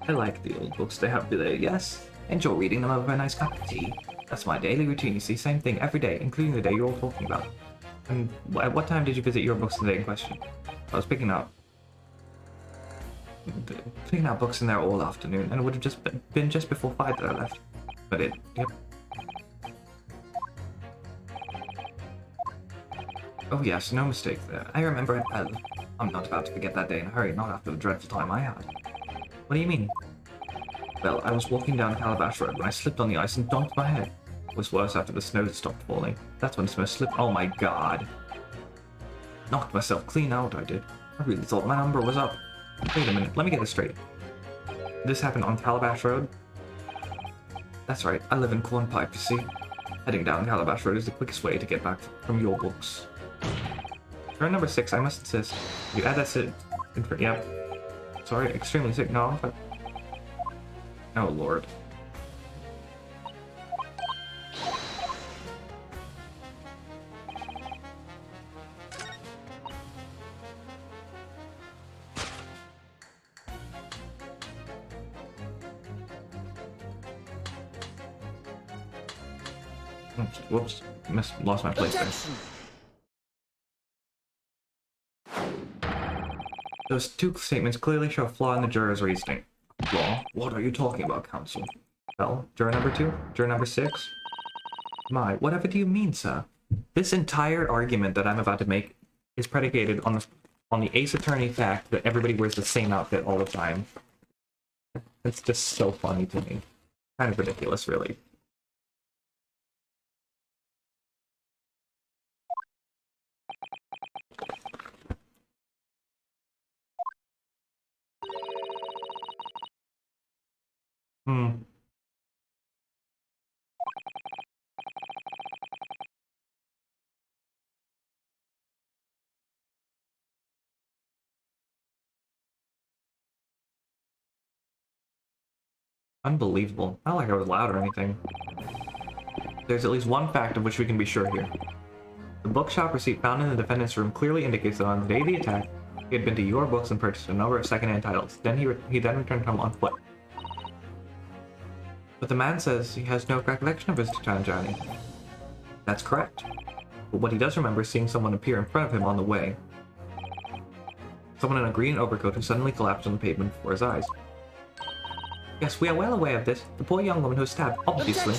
I like the old books they have there, yes. Enjoy reading them over a nice cup of tea. That's my daily routine, you see, same thing every day, including the day you're all talking about. And at what time did you visit your books the day in question? I was picking up books in there all afternoon, and it would have just been just before 5 that I left. But yep. Oh yes, no mistake there. I remember it well. I'm not about to forget that day in a hurry, not after the dreadful time I had. What do you mean? Well, I was walking down Calabash Road when I slipped on the ice and donked my head. It was worse after the snow stopped falling. That's when Snow slipped. Oh my god. Knocked myself clean out, I did. I really thought my number was up. Wait a minute, let me get this straight. This happened on Calabash Road? That's right, I live in Cornpipe, you see. Heading down Calabash Road is the quickest way to get back from your books. Turn number 6, I must insist. You add that sit. Yep. Sorry, extremely sick. No, but. Oh lord. Whoops. Lost my place there. Those two statements clearly show a flaw in the juror's reasoning. Flaw? What are you talking about, counsel? Well, juror number 2? Juror number 6? My, whatever do you mean, sir? This entire argument that I'm about to make is predicated on the Ace Attorney fact that everybody wears the same outfit all the time. It's just so funny to me. Kind of ridiculous, really. Unbelievable. Not like I was loud or anything. There's at least one fact of which we can be sure here. The bookshop receipt found in the defendant's room clearly indicates that on the day of the attack, he had been to your books and purchased a number of second-hand titles. Then he then returned home on foot. But the man says he has no recollection of his journey. That's correct. But what he does remember is seeing someone appear in front of him on the way. Someone in a green overcoat who suddenly collapsed on the pavement before his eyes. Yes, we are well aware of this. The poor young woman who was stabbed, obviously.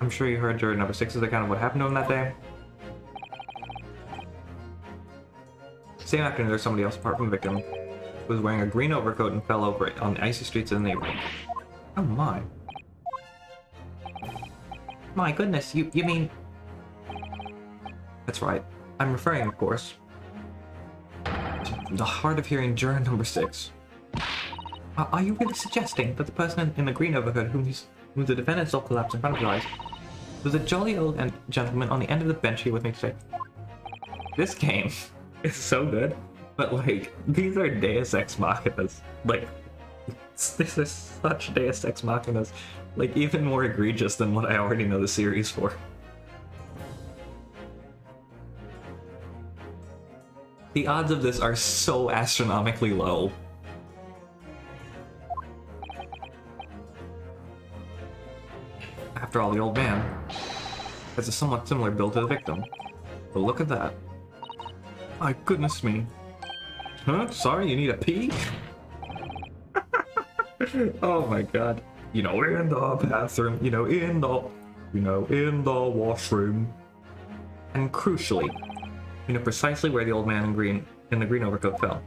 I'm sure you heard juror number 6 is account of what happened to him that day. Same afternoon, there's somebody else apart from the victim. was wearing a green overcoat and fell over it on the icy streets of the neighborhood. Oh my. My goodness, you mean... That's right. I'm referring, of course, to the hard of hearing juror number 6. Are you really suggesting that the person in the green overcoat whom the defendant saw collapse in front of your eyes was a jolly old gentleman on the end of the bench here with me today? This game is so good, but like, these are Deus Ex Machinas. Like, this is such Deus Ex Machinas. Like, even more egregious than what I already know the series for. The odds of this are so astronomically low. After all, the old man has a somewhat similar build to the victim. But look at that. My goodness me. Huh? Sorry, you need a pee? Oh my god. You know, in the bathroom, in the washroom. And crucially, precisely where the old man in the green overcoat fell.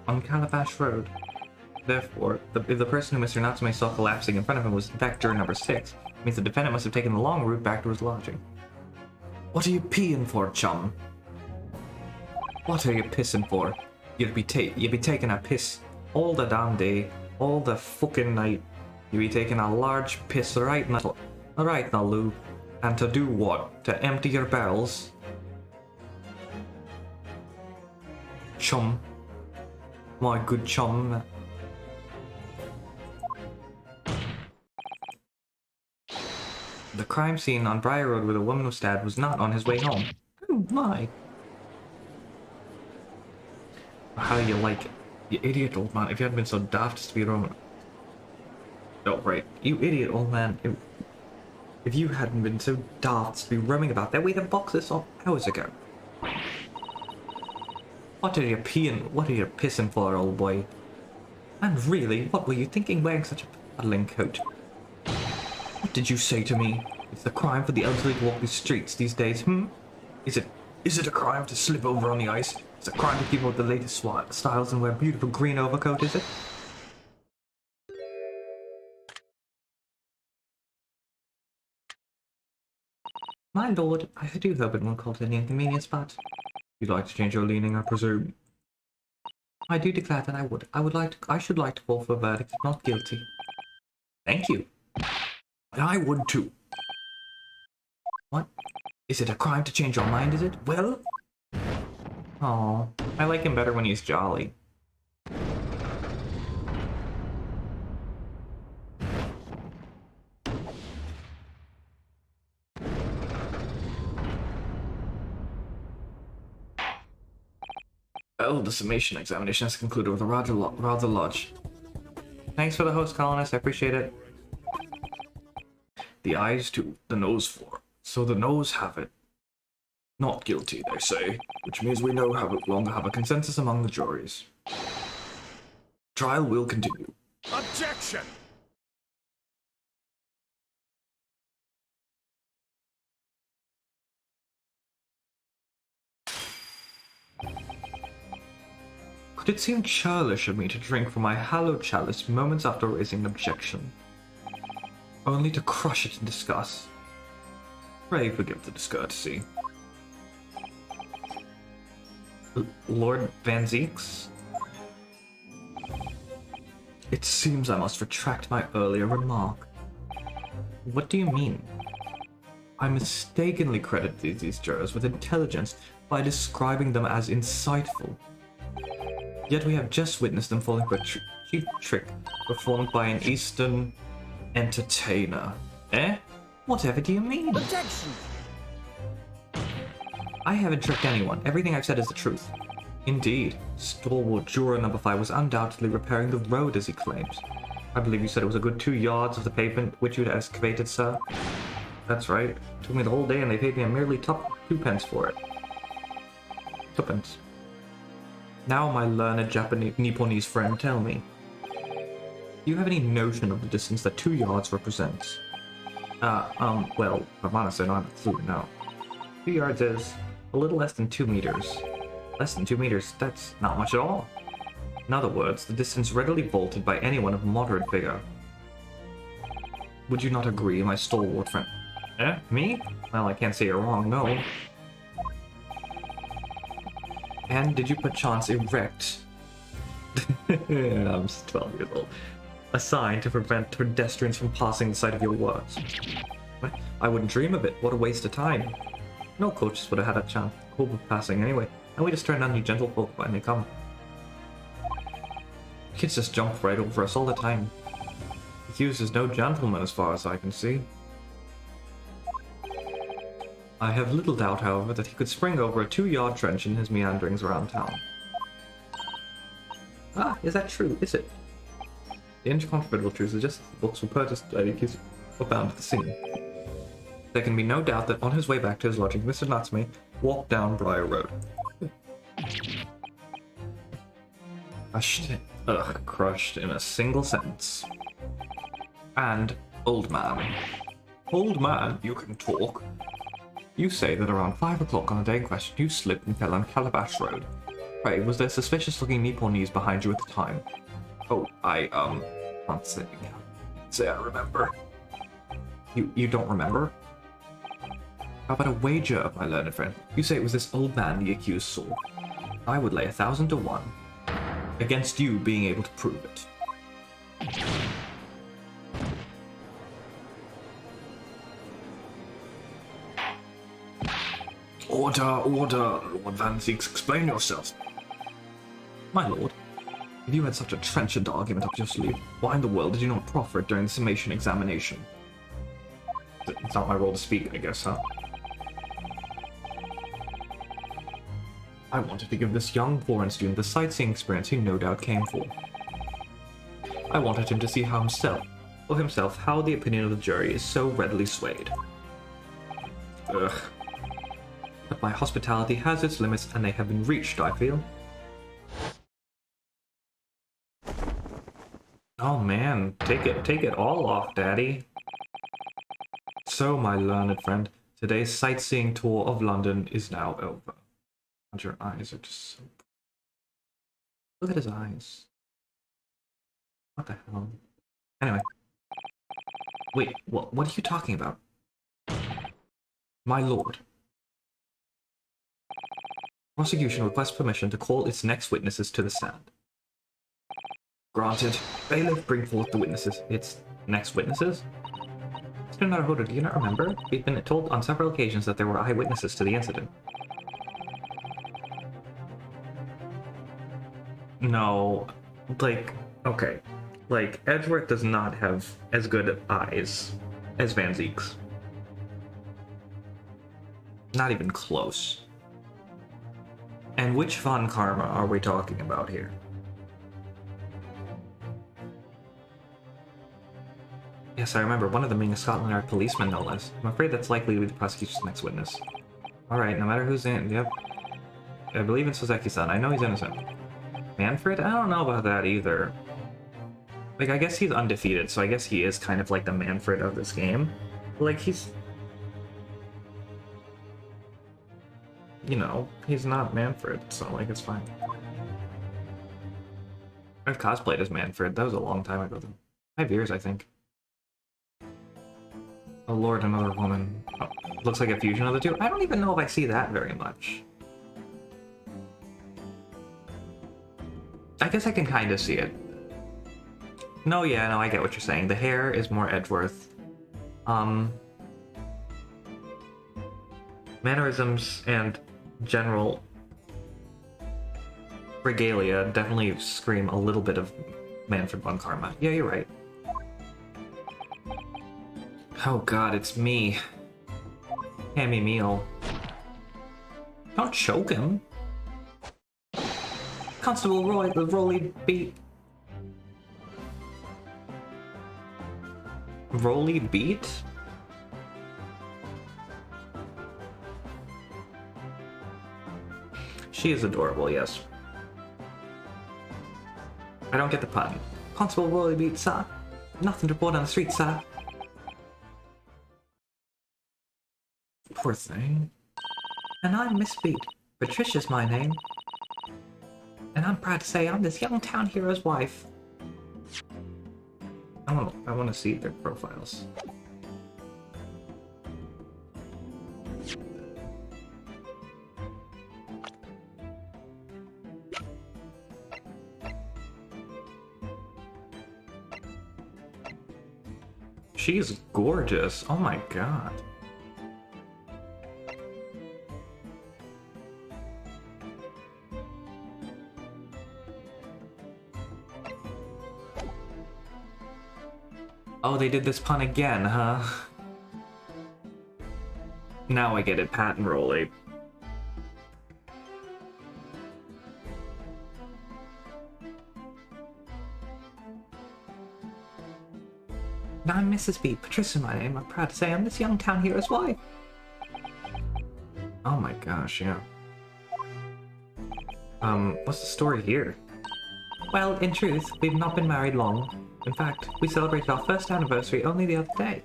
On Calabash Road. Therefore, if the person who Mr. Natsume saw collapsing in front of him was in fact juror number 6, it means the defendant must have taken the long route back to his lodging. What are you peeing for, chum? What are you pissing for? You'd be taking a piss all the damn day, all the fucking night. You'd be taking a large piss right now, Lou. And to do what? To empty your barrels? Chum. My good chum. The crime scene on Briar Road where the woman was stabbed was not on his way home. Oh my. How do you like it? You idiot, old man. If you hadn't been so daft as to be wrong. Oh, right. You idiot, old man. If you hadn't been so daft as to be roaming about there, we'd have boxed this off hours ago. What are you pissing for, old boy? And really, what were you thinking wearing such a paddling coat? What did you say to me? It's the crime for the elderly to walk the streets these days, Is it a crime to slip over on the ice? It's a crime to keep up with the latest styles and wear a beautiful green overcoat, is it? My lord, I do hope it won't cause any inconvenience, but... You'd like to change your leaning, I presume? I do declare that I would. I should like to call for a verdict of not guilty. Thank you. I would too. What? Is it a crime to change your mind, is it? Well? Oh, I like him better when he's jolly. Oh, the summation examination has concluded with a rather large. Thanks for the host, colonist. I appreciate it. The eyes to the nose for. So the nose have it. Not guilty, they say, which means we no longer have a consensus among the juries. Trial will continue. Objection! Could it seem churlish of me to drink from my hallowed chalice moments after raising an objection? Only to crush it in disgust. Pray forgive the discourtesy. Lord Van Zeeks? It seems I must retract my earlier remark. What do you mean? I mistakenly credited these jurors with intelligence by describing them as insightful. Yet we have just witnessed them falling for a cheap trick performed by an Eastern entertainer. Eh? Whatever do you mean? Objection! I haven't tricked anyone. Everything I've said is the truth. Indeed, stalwart juror number 5 was undoubtedly repairing the road as he claims. I believe you said it was a good 2 yards of the pavement which you'd excavated, sir. That's right. It took me the whole day and they paid me a merely 2 pence for it. 2 pence. Now, my learned Nipponese friend, tell me. Do you have any notion of the distance that 2 yards represents? Well, if I'm honest, I don't have a clue now. 2 yards is a little less than 2 meters. Less than 2 meters, that's not much at all. In other words, the distance readily vaulted by anyone of moderate vigor. Would you not agree, my stalwart friend? Eh? Me? Well, I can't say you're wrong, no. And did you perchance erect... I'm just 12 years old. A sign to prevent pedestrians from passing the sight of your works? What? I wouldn't dream of it. What a waste of time. No coaches would have had a chance hope of passing anyway, and we just turn on you gentlefolk when they come. Kids just jump right over us all the time. Hughes is no gentleman as far as I can see. I have little doubt, however, that he could spring over a 2-yard trench in his meanderings around town. Ah, is that true? Is it? The incontrovertible truth is just that the books were purchased by the accused were found at the scene. There can be no doubt that on his way back to his lodging, Mr. Natsume walked down Briar Road. Crushed in a single sentence. And old man. Old man, you can talk. You say that around 5 o'clock on the day in question, you slipped and fell on Calabash Road. Pray, was there suspicious-looking Nipponese behind you at the time? Oh, can't say I remember. You don't remember? How about a wager, my learned friend? You say it was this old man the accused saw. I would lay 1,000 to 1 against you being able to prove it. Order, order, Lord Van Zeeks, explain yourself. My lord, if you had such a trenchant argument up your sleeve, why in the world did you not proffer it during the summation examination? It's not my role to speak, I guess, huh? I wanted to give this young foreign student the sightseeing experience he no doubt came for. I wanted him to see how himself how the opinion of the jury is so readily swayed. Ugh. But my hospitality has its limits, and they have been reached, I feel. Oh man, take it all off, Daddy. So, my learned friend, today's sightseeing tour of London is now over. And your eyes are just so... Look at his eyes. What the hell? Anyway. Wait, what are you talking about? My lord. Prosecution requests permission to call its next witnesses to the stand. Granted. Bailiff, bring forth the witnesses. Its next witnesses? Mr. Naruhodo, do you not remember? We've been told on several occasions that there were eyewitnesses to the incident. No, like, okay. Like, Edgeworth does not have as good eyes as Van Zeek's. Not even close. And which Von Karma are we talking about here? Yes, I remember. One of them being a Scotland Yard policeman, no less. I'm afraid that's likely to be the prosecution's next witness. Alright, no matter who's in... Yep. I believe in Soseki-san. I know he's innocent. Manfred? I don't know about that either. Like, I guess he's undefeated, so I guess he is kind of like the Manfred of this game. Like, he's... You know, he's not Manfred, so, like, it's fine. I've cosplayed as Manfred. That was a long time ago, though. 5 years, I think. Oh lord, another woman. Oh, looks like a fusion of the two. I don't even know if I see that very much. I guess I can kind of see it. No, yeah, no, I get what you're saying. The hair is more Edgeworth. Mannerisms and general regalia definitely scream a little bit of Manfred von Karma. Yeah, you're right. Oh god, it's me. Hand me meal. Don't choke him. Constable Roy, the Rolly beat. Rolly beat? She is adorable, yes. I don't get the pun. Constable Rolly beat, sir. Nothing to report on the street, sir. Poor thing. And I'm Miss Beat. Patricia's my name. And I'm proud to say I'm this young town hero's wife. I want to see their profiles. She is gorgeous. Oh my god. Oh, they did this pun again, huh? Now I get it, Pat and Rolly. Now I'm Mrs. B. Patricia, my name. I'm proud to say I'm this young town hero's wife. Oh my gosh, yeah. What's the story here? Well, in truth, we've not been married long. In fact, we celebrated our first anniversary only the other day.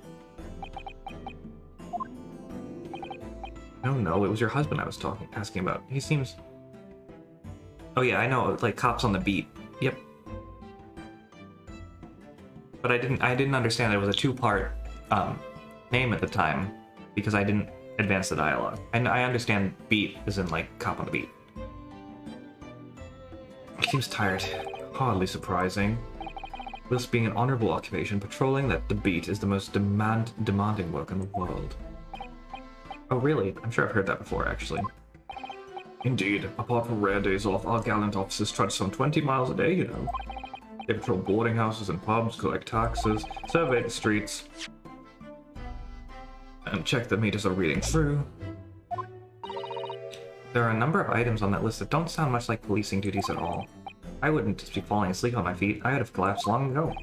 Oh no, it was your husband I was asking about. He seems... Oh yeah, I know, like cops on the beat. Yep. But I didn't understand it was a two-part name at the time because I didn't advance the dialogue. And I understand beat is in like cop on the beat. He seems tired. Hardly surprising. This being an honorable occupation, patrolling the beat is the most demanding work in the world. Oh really? I'm sure I've heard that before, actually. Indeed. Apart from rare days off, our gallant officers trudge some 20 miles a day, you know. They patrol boarding houses and pubs, collect taxes, survey the streets, and check the meters are reading through. There are a number of items on that list that don't sound much like policing duties at all. I wouldn't just be falling asleep on my feet. I would have collapsed long ago.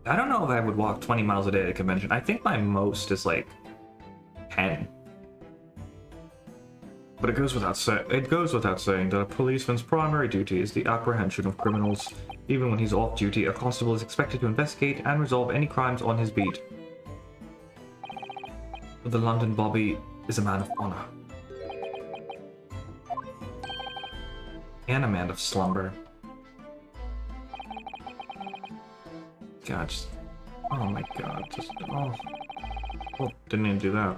I don't know if I would walk 20 miles a day at a convention. I think my most is like 10. But it goes without saying that a policeman's primary duty is the apprehension of criminals. Even when he's off duty, a constable is expected to investigate and resolve any crimes on his beat. But the London Bobby is a man of honor. And a man of slumber. God, just... Oh my god, just... Oh, didn't even do that.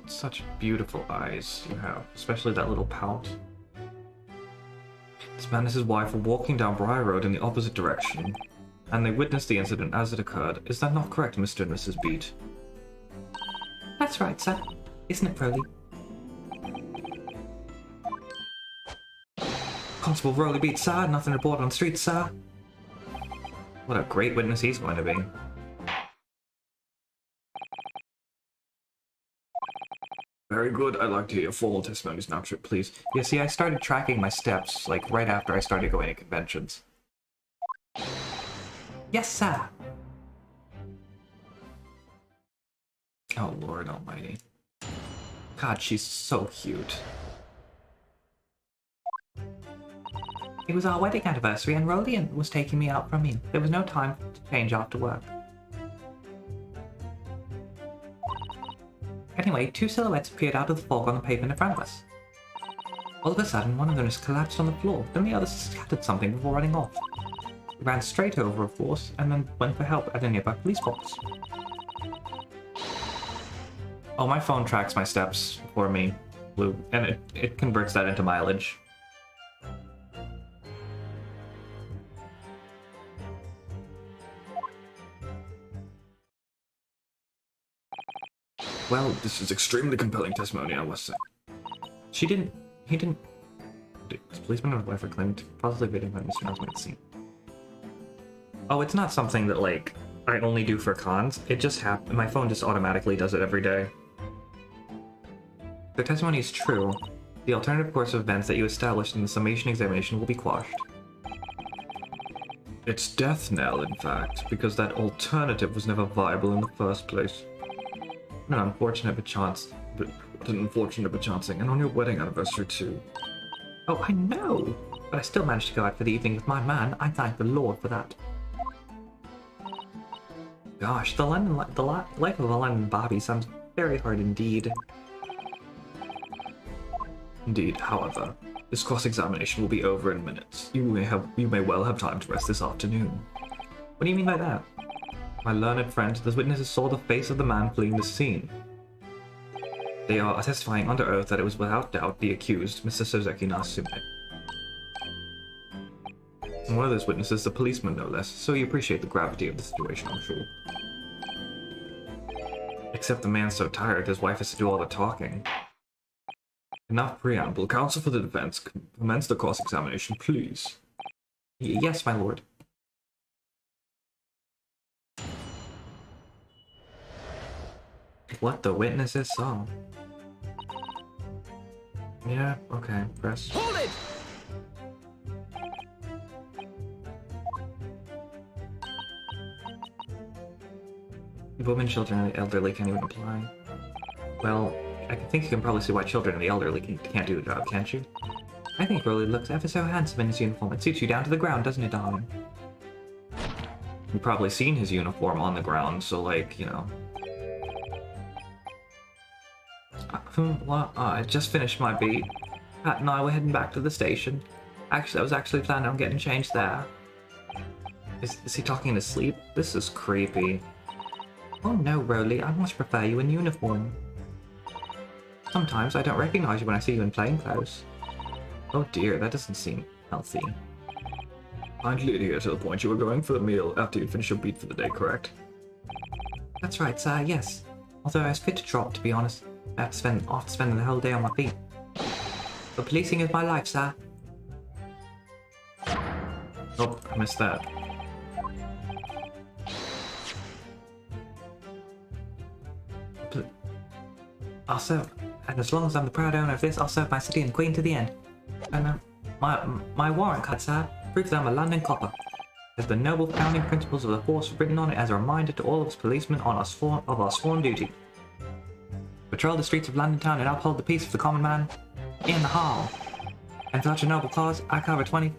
Such beautiful eyes you have, especially that little pout. This man and his wife were walking down Briar Road in the opposite direction, and they witnessed the incident as it occurred. Is that not correct, Mr. and Mrs. Beat? That's right, sir. Isn't it, Crowley? Constable Rowley Beat, sir. Nothing to report on the street, sir. What a great witness he's going to be. Very good. I'd like to hear your formal testimonies now, Trip, please. Yeah, see, I started tracking my steps, like, right after I started going to conventions. Yes, sir. Oh, Lord almighty. God, she's so cute. It was our wedding anniversary, and Rodian was taking me out for a meal. There was no time to change after work. Anyway, two silhouettes appeared out of the fog on the pavement in front of us. All of a sudden, one of them just collapsed on the floor, then the other scattered something before running off. It ran straight over, of course, and then went for help at a nearby police box. Oh, my phone tracks my steps for me, Blue, and it converts that into mileage. Well, this is extremely compelling testimony, I must say. He didn't... This policeman and his wife are claiming to possibly video when Mr. Nelson made the scene. Oh, it's not something that, like, I only do for cons. It just happens. My phone just automatically does it every day. If the testimony is true, the alternative course of events that you established in the summation examination will be quashed. It's death knell, in fact, because that alternative was never viable in the first place. An unfortunate but chancing, and on your wedding anniversary too. Oh, I know! But I still managed to go out for the evening with my man. I thank the Lord for that. Gosh, the life of a London Bobby sounds very hard indeed. Indeed, however, this cross-examination will be over in minutes. You may well have time to rest this afternoon. What do you mean by that? My learned friend, the witnesses saw the face of the man fleeing the scene. They are testifying under oath that it was without doubt the accused, Mr. Sozeki Nasume. And one of those witnesses, a policeman no less, so you appreciate the gravity of the situation, I'm sure. Except the man's so tired, his wife has to do all the talking. Enough preamble. Counsel for the defense, commence the cross-examination, please. Yes, my lord. What the witnesses saw. Yeah, okay, press. Hold it! Women, children, and the elderly can't even apply. Well, I think you can probably see why children and the elderly can't do the job, can't you? I think Rolly looks ever so handsome in his uniform. It suits you down to the ground, doesn't it, darling? You've probably seen his uniform on the ground, so, like, you know. Well, I just finished my beat. Pat and I were heading back to the station. Actually, I was actually planning on getting changed there. Is he talking in his sleep? This is creepy. Oh no, Rolly, I much prefer you in uniform. Sometimes I don't recognize you when I see you in plain clothes. Oh dear, that doesn't seem healthy. Kindly adhere to the point. You were going for the meal after you finish your beat for the day, correct? That's right, sir, yes. Although I was fit to drop, to be honest. After spending the whole day on my feet. But policing is my life, sir. Oh, I missed that. I'll serve, and as long as I'm the proud owner of this, I'll serve my city and queen to the end. And my warrant card, sir, proves that I'm a London copper. There's the noble founding principles of the force written on it as a reminder to all of us policemen on our sworn duty. Patrol the streets of London town and uphold the peace of the common man in the hall. And for such a noble cause, I cover 20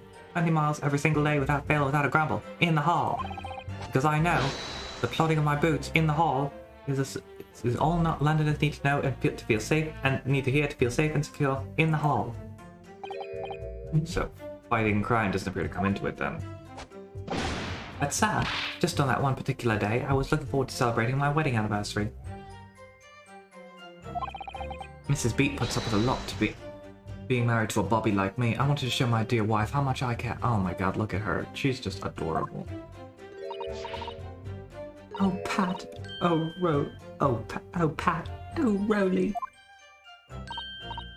miles every single day without fail, without a grumble, in the hall. Because I know the plodding of my boots in the hall is all not Londoners need to know and to feel safe, and need to hear to feel safe and secure in the hall. So, fighting and crime doesn't appear to come into it then. But sir, just on that one particular day, I was looking forward to celebrating my wedding anniversary. Mrs. Beat puts up with a lot to be being married to a Bobby like me. I wanted to show my dear wife how much I care. Oh my god, look at her. She's just adorable. Oh, Pat. Oh, Pat. Oh, Rolly.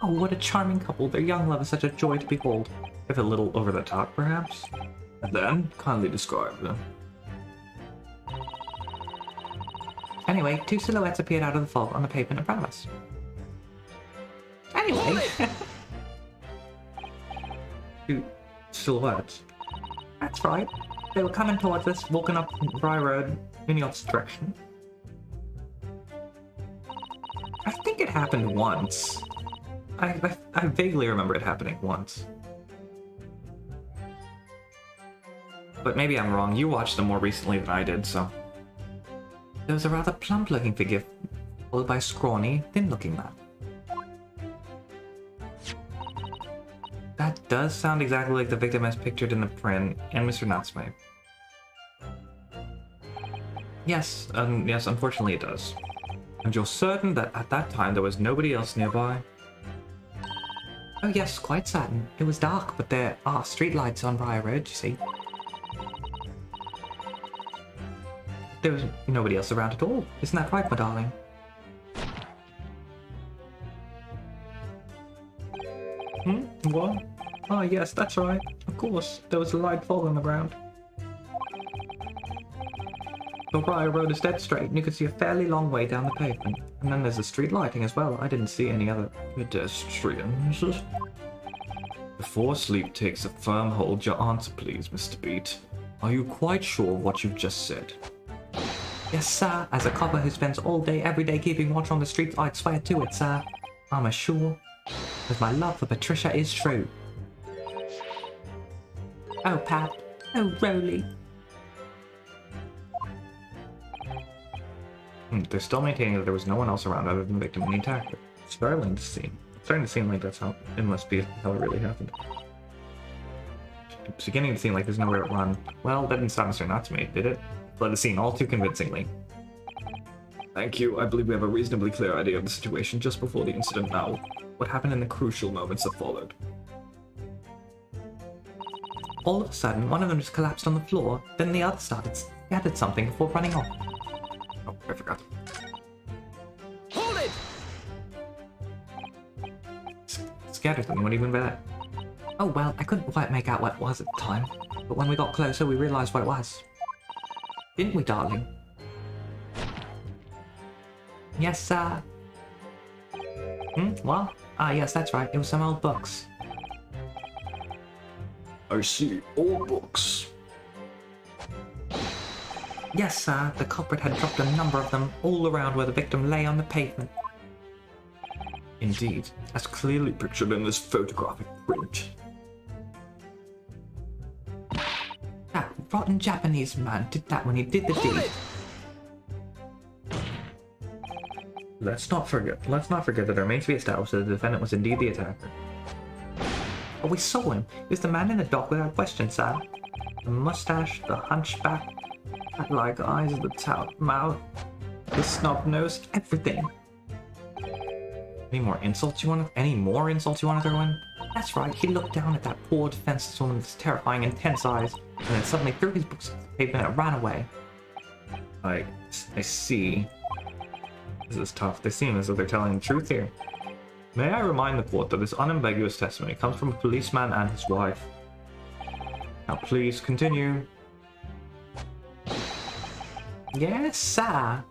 Oh, what a charming couple. Their young love is such a joy to behold. If a little over the top, perhaps? And then, kindly describe them. Anyway, two silhouettes appeared out of the fog on the pavement in front of us. Anyway, two silhouettes. That's right. They were coming towards us, walking up Rye Road in the opposite direction. I think it happened once. I vaguely remember it happening once. But maybe I'm wrong. You watched them more recently than I did, so. There was a rather plump-looking figure, followed by a scrawny, thin-looking man. That does sound exactly like the victim as pictured in the print, and Mr. Natsume. Yes, yes, unfortunately it does. And you're certain that at that time there was nobody else nearby? Oh yes, quite certain. It was dark, but there are streetlights on Briar Road, you see. There was nobody else around at all. Isn't that right, my darling? What? Oh yes, that's right. Of course, there was a light fall on the ground. The Briar Road is dead straight, and you can see a fairly long way down the pavement. And then there's the street lighting as well. I didn't see any other pedestrians. Before sleep takes a firm hold, your answer please, Mr. Beat. Are you quite sure of what you've just said? Yes, sir. As a copper who spends all day, every day keeping watch on the streets, I'd swear to it, sir. I'm as sure as my love for Patricia is true. Oh, Pat. Oh, Rolly. They're still maintaining that there was no one else around other than the victim when he attacked her. Startling to see. It's starting to seem like that's how it must be how it really happened. It's beginning to seem like there's nowhere to run. Well, that didn't stop Mr. Natsume, did it? Fled the scene all too convincingly. Thank you. I believe we have a reasonably clear idea of the situation just before the incident now. What happened in the crucial moments that followed? All of a sudden, one of them just collapsed on the floor, then the other scattered something before running off. Oh, I forgot. Hold it! Scattered something, what do you mean by that? Oh well, I couldn't quite make out what it was at the time, but when we got closer we realized what it was. Didn't we, darling? Yes, sir. What? Ah, yes, that's right. It was some old books. I see. Old books. Yes, sir. The culprit had dropped a number of them all around where the victim lay on the pavement. Indeed, as clearly pictured in this photographic print. That rotten Japanese man did that when he did the deed. Let's not forget that it remains to be established that the defendant was indeed the attacker. But we saw him. He was the man in the dock without question, sir. The mustache, the hunchback, cat-like eyes, the tout mouth, the snub nose, everything. Any more insults you want to throw in? That's right, he looked down at that poor defenseless woman with his terrifying, intense eyes, and then suddenly threw his books at the pavement and ran away. I see. This is tough. They seem as though they're telling the truth here. May I remind the court that this unambiguous testimony comes from a policeman and his wife. Now please continue. Yes, sir.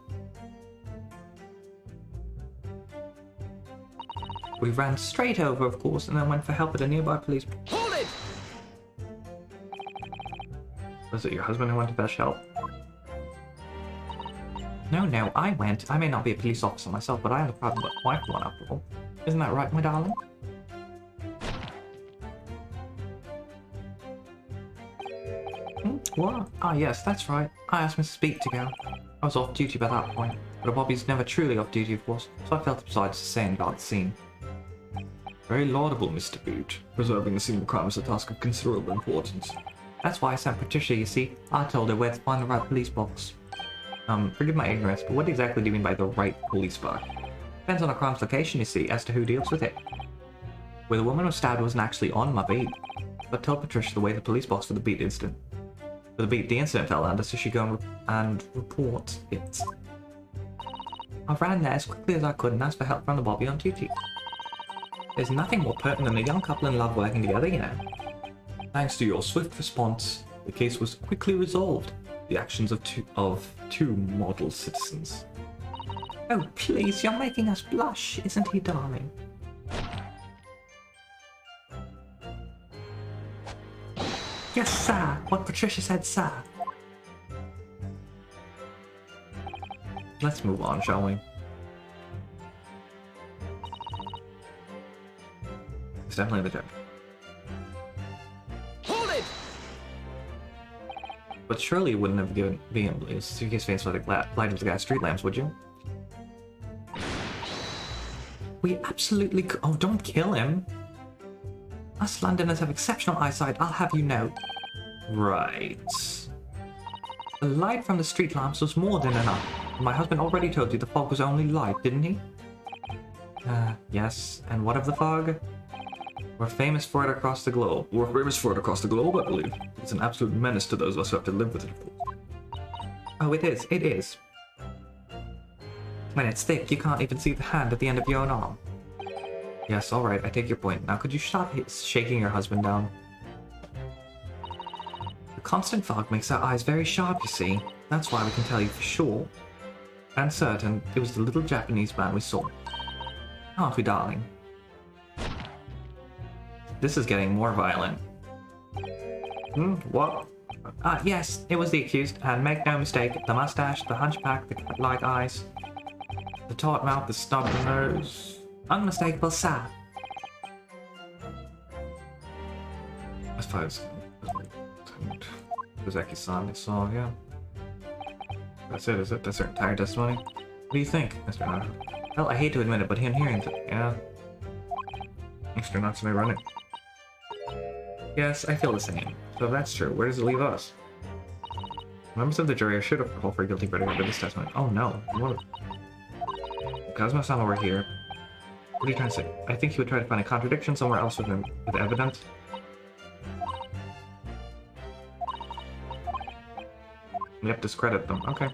We ran straight over, of course, and then went for help at a nearby police. Hold it! Was it your husband who went to fetch help? No, I went. I may not be a police officer myself, but I am the proud wife one after all. Isn't that right, my darling? What? Ah, yes, that's right. I asked Mrs. Beat to go. I was off duty by that point, but a Bobby's never truly off duty, of course, so I felt obliged to stay and guard the scene. Very laudable, Mr. Boot. Preserving the scene of crime is a task of considerable importance. That's why I sent Patricia, you see. I told her where to find the right police box. Forgive my ignorance, but what exactly do you mean by the right police box? Depends on a crime's location, you see, as to who deals with it. Where the woman was stabbed wasn't actually on my beat, but tell Patricia the way the police box for the beat incident. For the beat the incident fell under, so she go and report it. I ran there as quickly as I could and asked for help from the Bobby on duty. There's nothing more pertinent than a young couple in love working together, you know. Thanks to your swift response, the case was quickly resolved. The actions of two model citizens. Oh, please, you're making us blush, isn't he, darling? Yes, sir. What Patricia said, sir. Let's move on, shall we? It's definitely the judge. Hold it! But surely you wouldn't have given a suitcase face for the light of the guy's street lamps, would you? We absolutely oh, don't kill him! Us Londoners have exceptional eyesight, I'll have you know. Right. The light from the street lamps was more than enough. My husband already told you the fog was only light, didn't he? Yes. And what of the fog? We're famous for it across the globe. We're famous for it across the globe, I believe. It's an absolute menace to those of us who have to live with it, of course. Oh, it is. When it's thick, you can't even see the hand at the end of your own arm. Yes, alright, I take your point. Now could you stop shaking your husband down? The constant fog makes our eyes very sharp, you see. That's why we can tell you for sure and certain it was the little Japanese man we saw. Aren't we, darling? This is getting more violent. What? Yes, it was the accused, and make no mistake, the mustache, the hunchback, the cat-like eyes, the taut mouth, the snub nose. Unmistakable, sir. I suppose. Ozeki-san, they saw, yeah. That's it, is it? That's her entire testimony? What do you think, Mr. Natsume? Well, I hate to admit it, but yeah. Mr. Natsume running. Yes, I feel the same. So if that's true, where does it leave us? Members of the jury are sure to call for a guilty verdict under this testimony. Oh no. What? Kazuma-sama were here. What are you trying to say? I think he would try to find a contradiction somewhere else with evidence. Yep, discredit them. Okay.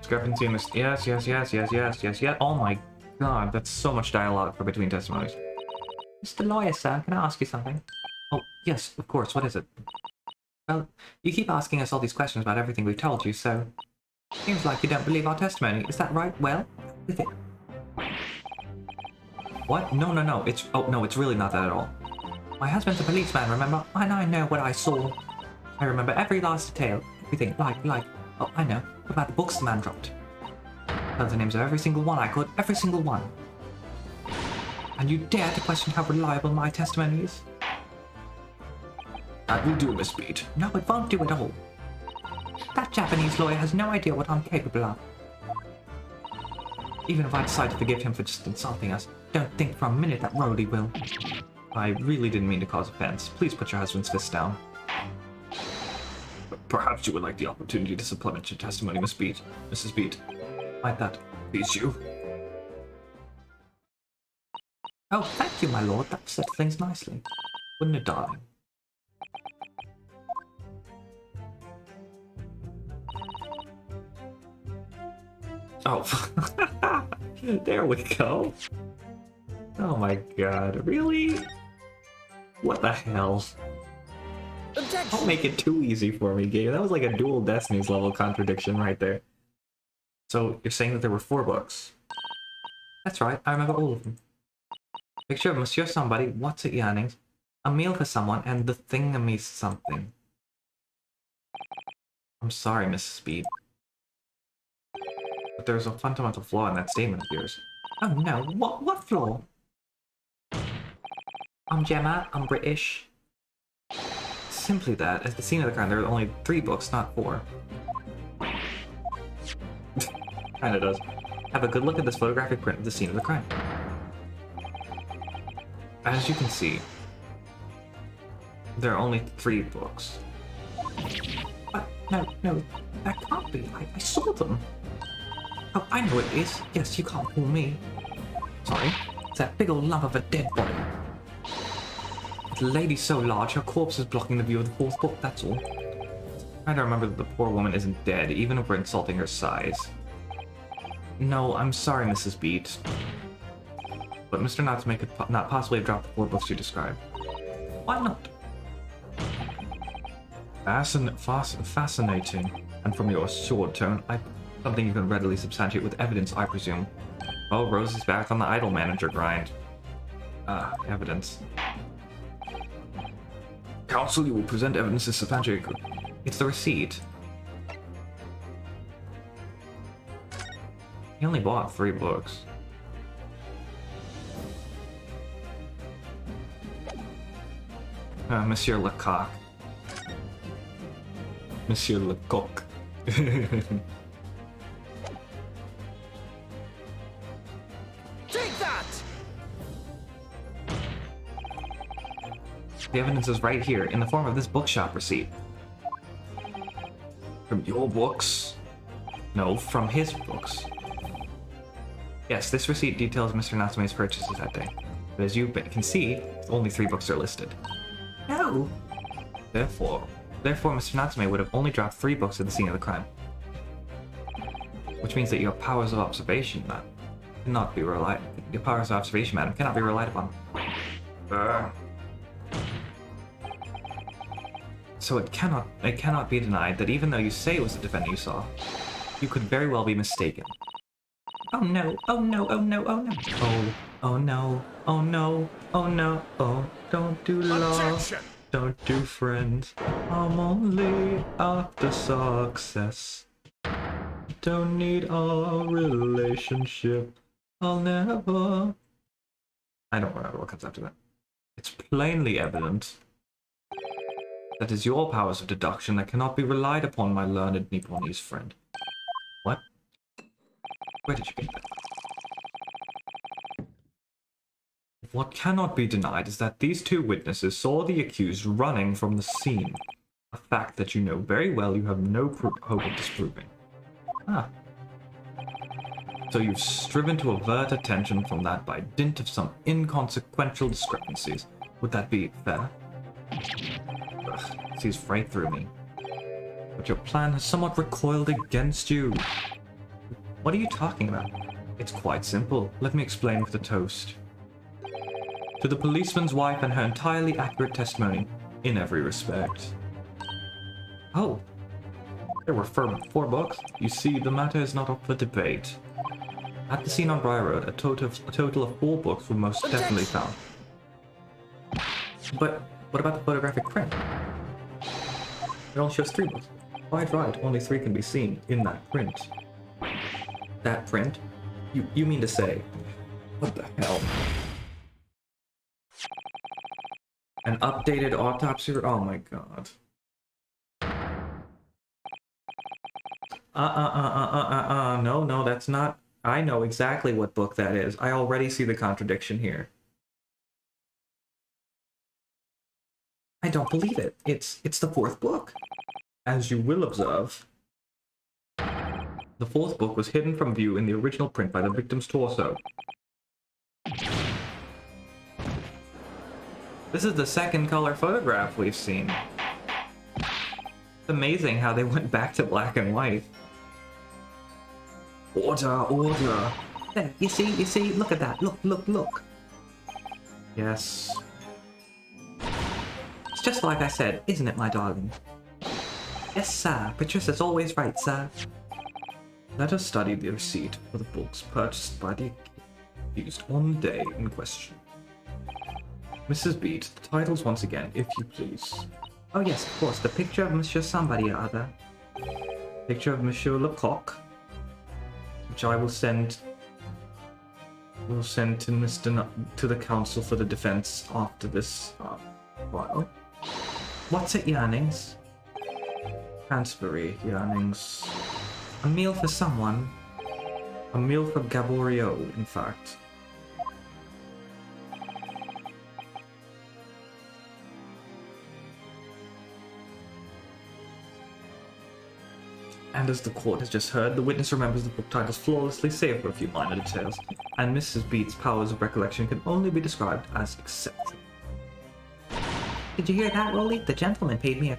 Discrepancy in this. Yes. Oh my god, that's so much dialogue for between testimonies. Mr. Lawyer, sir, can I ask you something? Oh, yes, of course. What is it? Well, you keep asking us all these questions about everything we've told you, so... Seems like you don't believe our testimony. Is that right? Well, with it... What? No. It's... Oh, no, it's really not that at all. My husband's a policeman, remember? And I know what I saw. I remember every last detail. Everything. Like... Oh, I know. What about the books the man dropped? Well, the names of every single one I could. Every single one. And you dare to question how reliable my testimony is? That will do, Miss Beat. No, it won't do at all. That Japanese lawyer has no idea what I'm capable of. Even if I decide to forgive him for just insulting us, don't think for a minute that Rowley will. I really didn't mean to cause offense. Please put your husband's fist down. Perhaps you would like the opportunity to supplement your testimony, Miss Beat. Mrs. Beat. Might that please you? Oh, thank you, my lord. That set things nicely. Wouldn't it, darling? Oh, there we go. Oh my god, really? What the hell? Don't make it too easy for me, game. That was like a Dual Destinies level contradiction right there. So, you're saying that there were 4 books? That's right, I remember all of them. Picture of Monsieur Somebody, What's It Yearnings, A Meal for Someone, and The Thingamy Something. I'm sorry, Mrs. Speed. But there's a fundamental flaw in that statement of yours. Oh no, what flaw? I'm Gemma, I'm British. Simply that, at the scene of the crime, there are only 3 books, not 4. Kinda does. Have a good look at this photographic print of the scene of the crime. As you can see, there are only 3 books. But no, that can't be. I saw them. Oh, I know it is. Yes, you can't fool me. Sorry, it's that big old lump of a dead body. The lady so large, her corpse is blocking the view of the 4th book, that's all. Try to remember that the poor woman isn't dead, even if we're insulting her size. No, I'm sorry, Mrs. Beat. But Mr. Natsume could not possibly have dropped the 4 books you described. Why not? Fascinating. And from your short tone, something you can readily substantiate with evidence, I presume. Oh, Rose is back on the idol manager grind. Evidence. Counsel, you will present evidence to substantiate. It's the receipt. He only bought 3 books. Monsieur Lecoq. Monsieur Lecoq. Take that! The evidence is right here, in the form of this bookshop receipt. From your books? No, from his books. Yes, this receipt details Mr. Natsume's purchases that day. But as you can see, only 3 books are listed. No! Therefore, Mr. Natsume would have only dropped 3 books at the scene of the crime. Which means that your powers of observation, cannot be relied. Your powers of observation, madam, cannot be relied upon. So it cannot be denied that even though you say it was the defendant you saw, you could very well be mistaken. Oh no, oh no, oh no, oh no. Oh no, oh no, oh no, oh, don't do love, don't do friends. I'm only after success. Don't need a relationship. I'll never. I don't remember what comes after that. It's plainly evident that is your powers of deduction that cannot be relied upon, my learned Nipponese friend. What? Where did you get that? What cannot be denied is that these two witnesses saw the accused running from the scene. A fact that you know very well you have no hope of disproving. Ah. So you've striven to avert attention from that by dint of some inconsequential discrepancies. Would that be fair? Ugh, sees right through me. But your plan has somewhat recoiled against you. What are you talking about? It's quite simple. Let me explain with a toast. To the policeman's wife and her entirely accurate testimony, in every respect. Oh, there were 4 books. You see, the matter is not up for debate. At the scene on Briar Road, a total of 4 books were most definitely found. But what about the photographic print? It only shows 3 books. Quite right, only 3 can be seen in that print. That print? You mean to say... What the hell? An updated autopsy? Oh my god. No, that's not... I know exactly what book that is. I already see the contradiction here. I don't believe it. It's the 4th book. As you will observe, the 4th book was hidden from view in the original print by the victim's torso. This is the 2nd color photograph we've seen. It's amazing how they went back to black and white. Order. There, you see, look at that. Look. Yes. It's just like I said, isn't it, my darling? Yes, sir. Patricia's always right, sir. Let us study the receipt for the books purchased by the accused on the day in question. Mrs. Beat, the titles once again, if you please. Oh yes, of course, the picture of Monsieur somebody or other. Picture of Monsieur Lecoq, which I will send to to the counsel for the defense after this trial. What's it, yearnings? Transferee yearnings. A meal for someone. A meal for Gaborio, in fact. And as the court has just heard, the witness remembers the book titles flawlessly, save for a few minor details, and Mrs. Beat's powers of recollection can only be described as exceptional. Did you hear that, Rolly? The gentleman paid me a...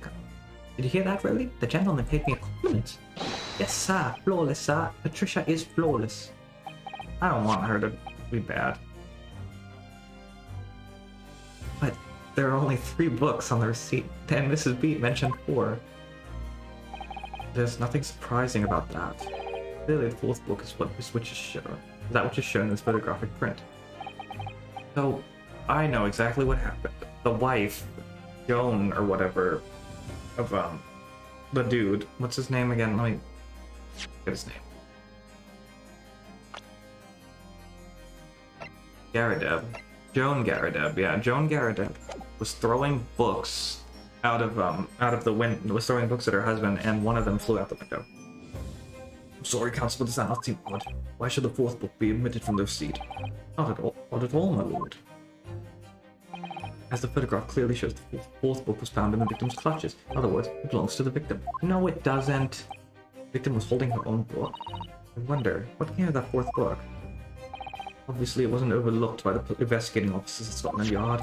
Did you hear that, Rolly? The gentleman paid me a compliment. Yes, sir. Flawless, sir. Patricia is flawless. I don't want her to be bad. But there are only 3 books on the receipt, and Mrs. Beat mentioned 4. There's nothing surprising about that. Clearly the 4th book is which is shown. That which is shown in this photographic print. So, I know exactly what happened. The wife, Joan or whatever, of the dude. What's his name again? Let me get his name. Garadeb. Joan Garadeb. Yeah, Joan Garadeb was throwing books out of the window, was throwing books at her husband, and one of them flew out the window. I'm sorry, counsel, but does that not seem odd? Why should the 4th book be omitted from the receipt? Not at all, my lord. As the photograph clearly shows, the 4th book was found in the victim's clutches. In other words, it belongs to the victim. No, it doesn't. The victim was holding her own book. I wonder, what came of that 4th book? Obviously, it wasn't overlooked by the investigating officers at Scotland Yard.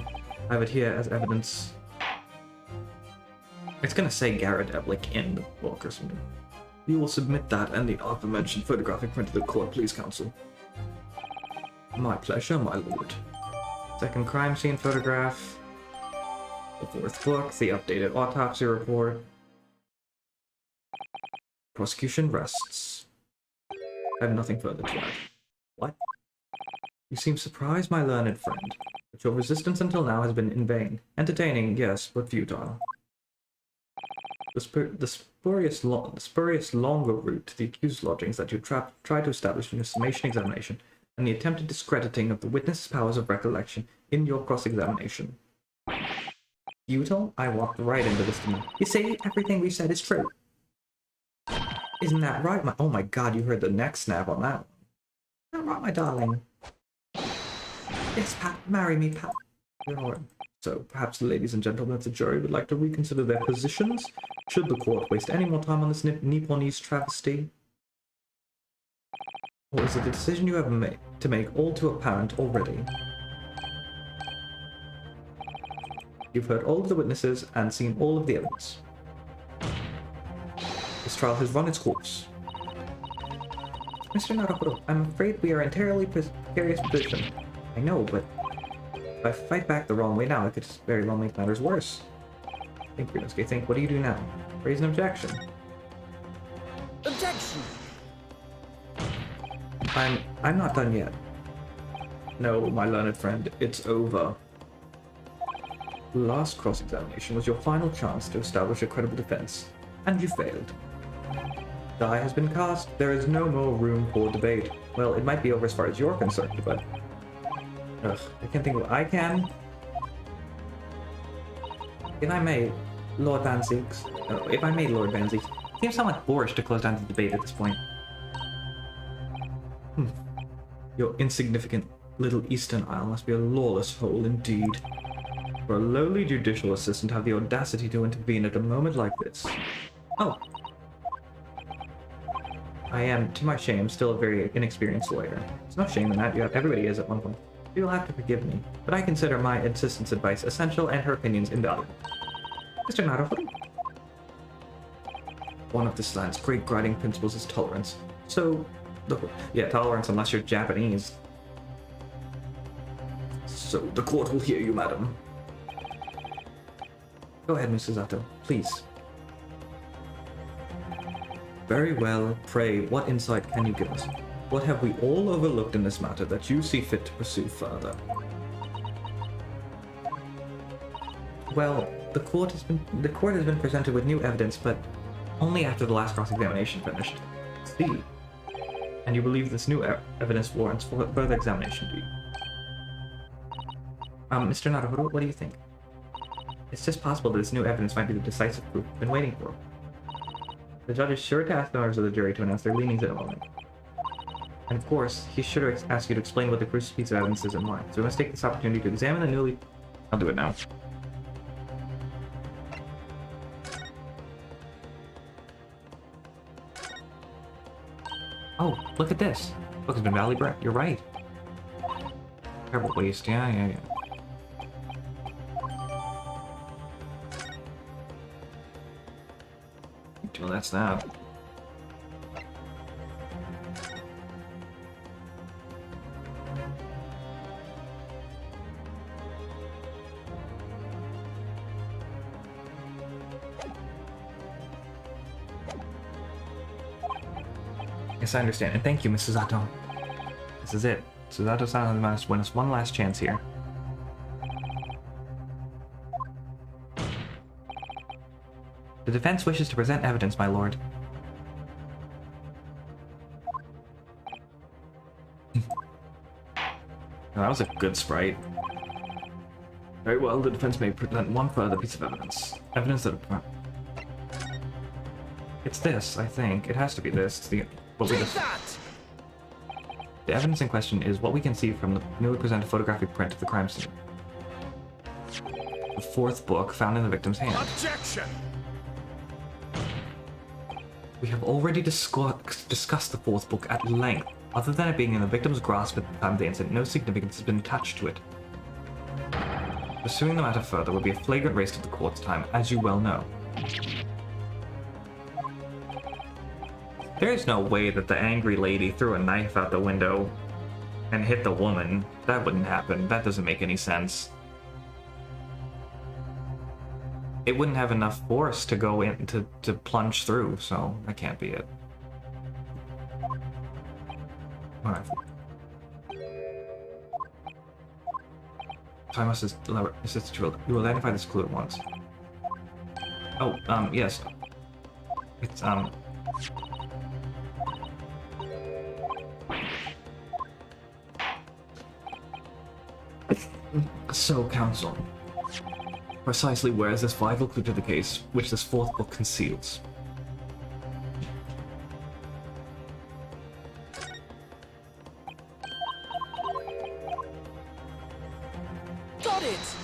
I have it here as evidence. It's gonna say Garadeb, like, in the book or something. You will submit that and the aforementioned photographic print to the court, please, counsel. My pleasure, my lord. 2nd crime scene photograph. The 4th book, the updated autopsy report. Prosecution rests. I have nothing further to add. What? You seem surprised, my learned friend, but your resistance until now has been in vain. Entertaining, yes, but futile. The spurious longer route to the accused lodgings that you tried to establish in your summation examination, and the attempted discrediting of the witness's powers of recollection in your cross-examination. Futile? I walked right into this demand. You say everything we said is true. Isn't that right, my— oh my god, you heard the neck snap on that one. Isn't that right, my darling? Yes, Pat, marry me, Pat. So, perhaps the ladies and gentlemen of the jury would like to reconsider their positions, should the court waste any more time on this Nipponese travesty. Or is it the decision you have to make all too apparent already? You've heard all of the witnesses and seen all of the evidence. This trial has run its course. Mr. Naruhodo, I'm afraid we are in an entirely precarious position. I know, but if I fight back the wrong way now, it could very well make matters worse. Think, Ryunosuke, think. What do you do now? Raise an objection. Objection! I'm not done yet. No, my learned friend, it's over. Last cross-examination was your final chance to establish a credible defense, and you failed. Die has been cast. There is no more room for debate. Well, it might be over as far as you're concerned, but... ugh, I can't think of what I can. If I may, Lord Van Zieks... oh, if I may, Lord Van Zieks... It seems somewhat boorish to close down the debate at this point. Your insignificant little Eastern Isle must be a lawless hole indeed. For a lowly judicial assistant to have the audacity to intervene at a moment like this. Oh. I am, to my shame, still a very inexperienced lawyer. It's no shame in that. Everybody is at one point. You'll have to forgive me, but I consider my assistant's advice essential and her opinions invaluable. Mr. Naruhodo? One of this land's great guiding principles is tolerance. So, yeah, tolerance unless you're Japanese. So, the court will hear you, madam. Go ahead, Mrs. Zato, please. Very well. Pray, what insight can you give us? What have we all overlooked in this matter that you see fit to pursue further? Well, the court has been presented with new evidence, but only after the last cross-examination finished. See. And you believe this new evidence warrants further examination, do you? Mr. Naruhodo, what do you think? It's just possible that this new evidence might be the decisive proof we've been waiting for. The judge is sure to ask the members of the jury to announce their leanings in a moment. And of course, he's sure to ask you to explain what the crucial piece of evidence is in mind. So we must take this opportunity to examine the newly... I'll do it now. Oh, look at this. Look, it's been Valley Brett. You're right. Terrible waste. Yeah. Well, that's that. Yes, I understand. And thank you, Mrs. Zato. This is it. Zato-san must win us one last chance here. The defense wishes to present evidence, my lord. That was a good sprite. Very well, the defense may present one further piece of evidence. Evidence that... It's this, I think. It has to be this. It's the... The evidence in question is what we can see from the newly presented photographic print of the crime scene. The fourth book found in the victim's hand. Objection! We have already discussed the fourth book at length. Other than it being in the victim's grasp at the time of the incident, no significance has been attached to it. Pursuing the matter further would be a flagrant waste of the court's time, as you well know. There is no way that the angry lady threw a knife out the window and hit the woman. That wouldn't happen. That doesn't make any sense. It wouldn't have enough force to go in to plunge through, so that can't be it. Alright. So I must assist you to identify this clue at once. Oh, yes. It's, So, counsel. Precisely where is this vital clue to the case, which this fourth book conceals? Got it!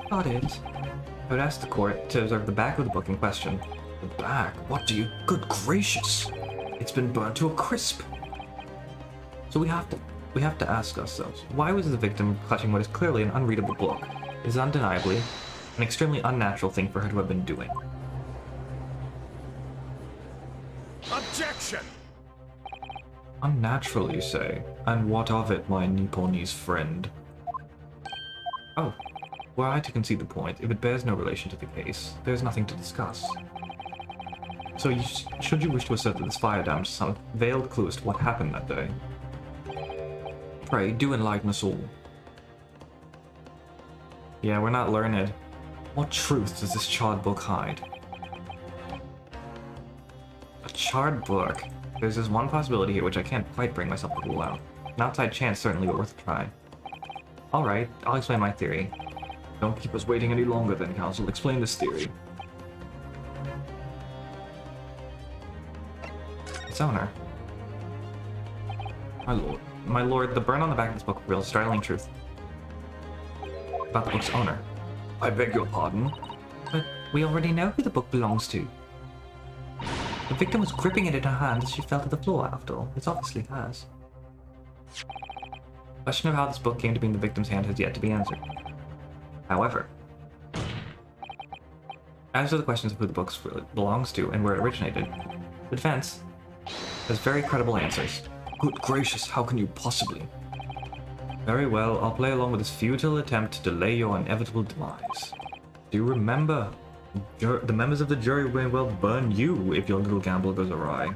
Got it. I would ask the court to observe the back of the book in question. The back? What do you... Good gracious! It's been burned to a crisp. So we have to ask ourselves, why was the victim clutching what is clearly an unreadable book? It is undeniably an extremely unnatural thing for her to have been doing. Objection! Unnatural, you say? And what of it, my Nipponese friend? Oh, were I to concede the point, if it bears no relation to the case, there is nothing to discuss. So should you wish to assert that this fire damaged some veiled clue as to what happened that day? Pray, do enlighten us all. Yeah, we're not learned. What truth does this charred book hide? A charred book? There's this one possibility here which I can't quite bring myself to rule out. An outside chance certainly, but worth a try. Alright, I'll explain my theory. Don't keep us waiting any longer then, Counsel. Explain this theory. Its owner. My lord, the burn on the back of this book reveals startling truth about the book's owner. I beg your pardon? But we already know who the book belongs to. The victim was gripping it in her hand as she fell to the floor, after all. It's obviously hers. The question of how this book came to be in the victim's hand has yet to be answered. However, as to the questions of who the book belongs to and where it originated, the defense has very credible answers. Good gracious, how can you possibly? Very well, I'll play along with this futile attempt to delay your inevitable demise. Do remember, the members of the jury may well burn you if your little gamble goes awry.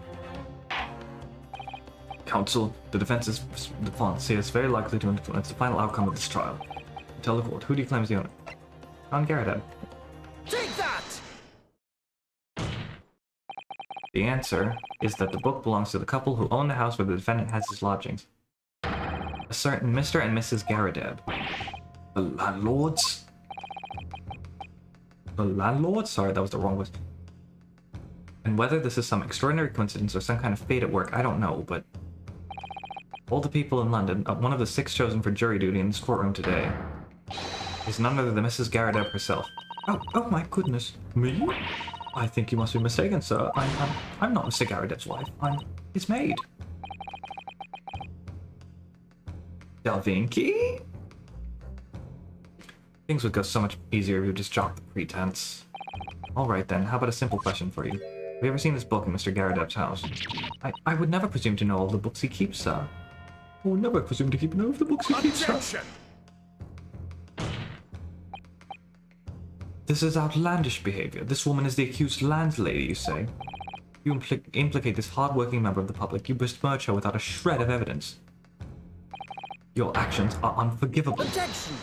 Counsel, the defense's response here is very likely to influence the final outcome of this trial. Tell the court, who do you claim is the owner? John Garrett. Take that! The answer is that the book belongs to the couple who own the house where the defendant has his lodgings. A certain Mr. and Mrs. Garadeb. The landlords? The landlords? Sorry, that was the wrong word. And whether this is some extraordinary coincidence or some kind of fate at work, I don't know, but... all the people in London, one of the 6 chosen for jury duty in this courtroom today, is none other than Mrs. Garadeb herself. Oh my goodness. Me? I think you must be mistaken, sir. I'm not Mr. Garadeb's wife. I'm his maid. Delvinky? Things would go so much easier if you just dropped the pretense. Alright then, how about a simple question for you? Have you ever seen this book in Mr. Garadeb's house? I would never presume to know all the books he keeps, sir. I would never presume to keep note of the books he keeps, sir. This is outlandish behavior. This woman is the accused landlady, you say? You implicate this hard-working member of the public. You besmirch her without a shred of evidence. Your actions are unforgivable. Objection!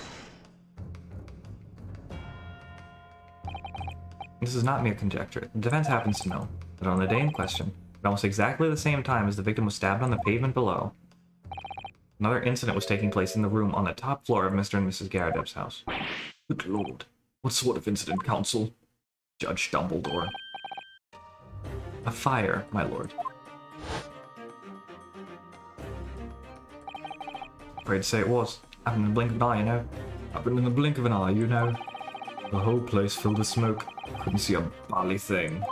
This is not mere conjecture. The defense happens to know that on the day in question, at almost exactly the same time as the victim was stabbed on the pavement below, another incident was taking place in the room on the top floor of Mr. and Mrs. Garadeb's house. Good lord. What sort of incident, counsel? Judge Dumbledore. A fire, my lord. Afraid to say it was. Happened in the blink of an eye, you know. Happened in the blink of an eye, you know. The whole place filled with smoke. Couldn't see a bally thing.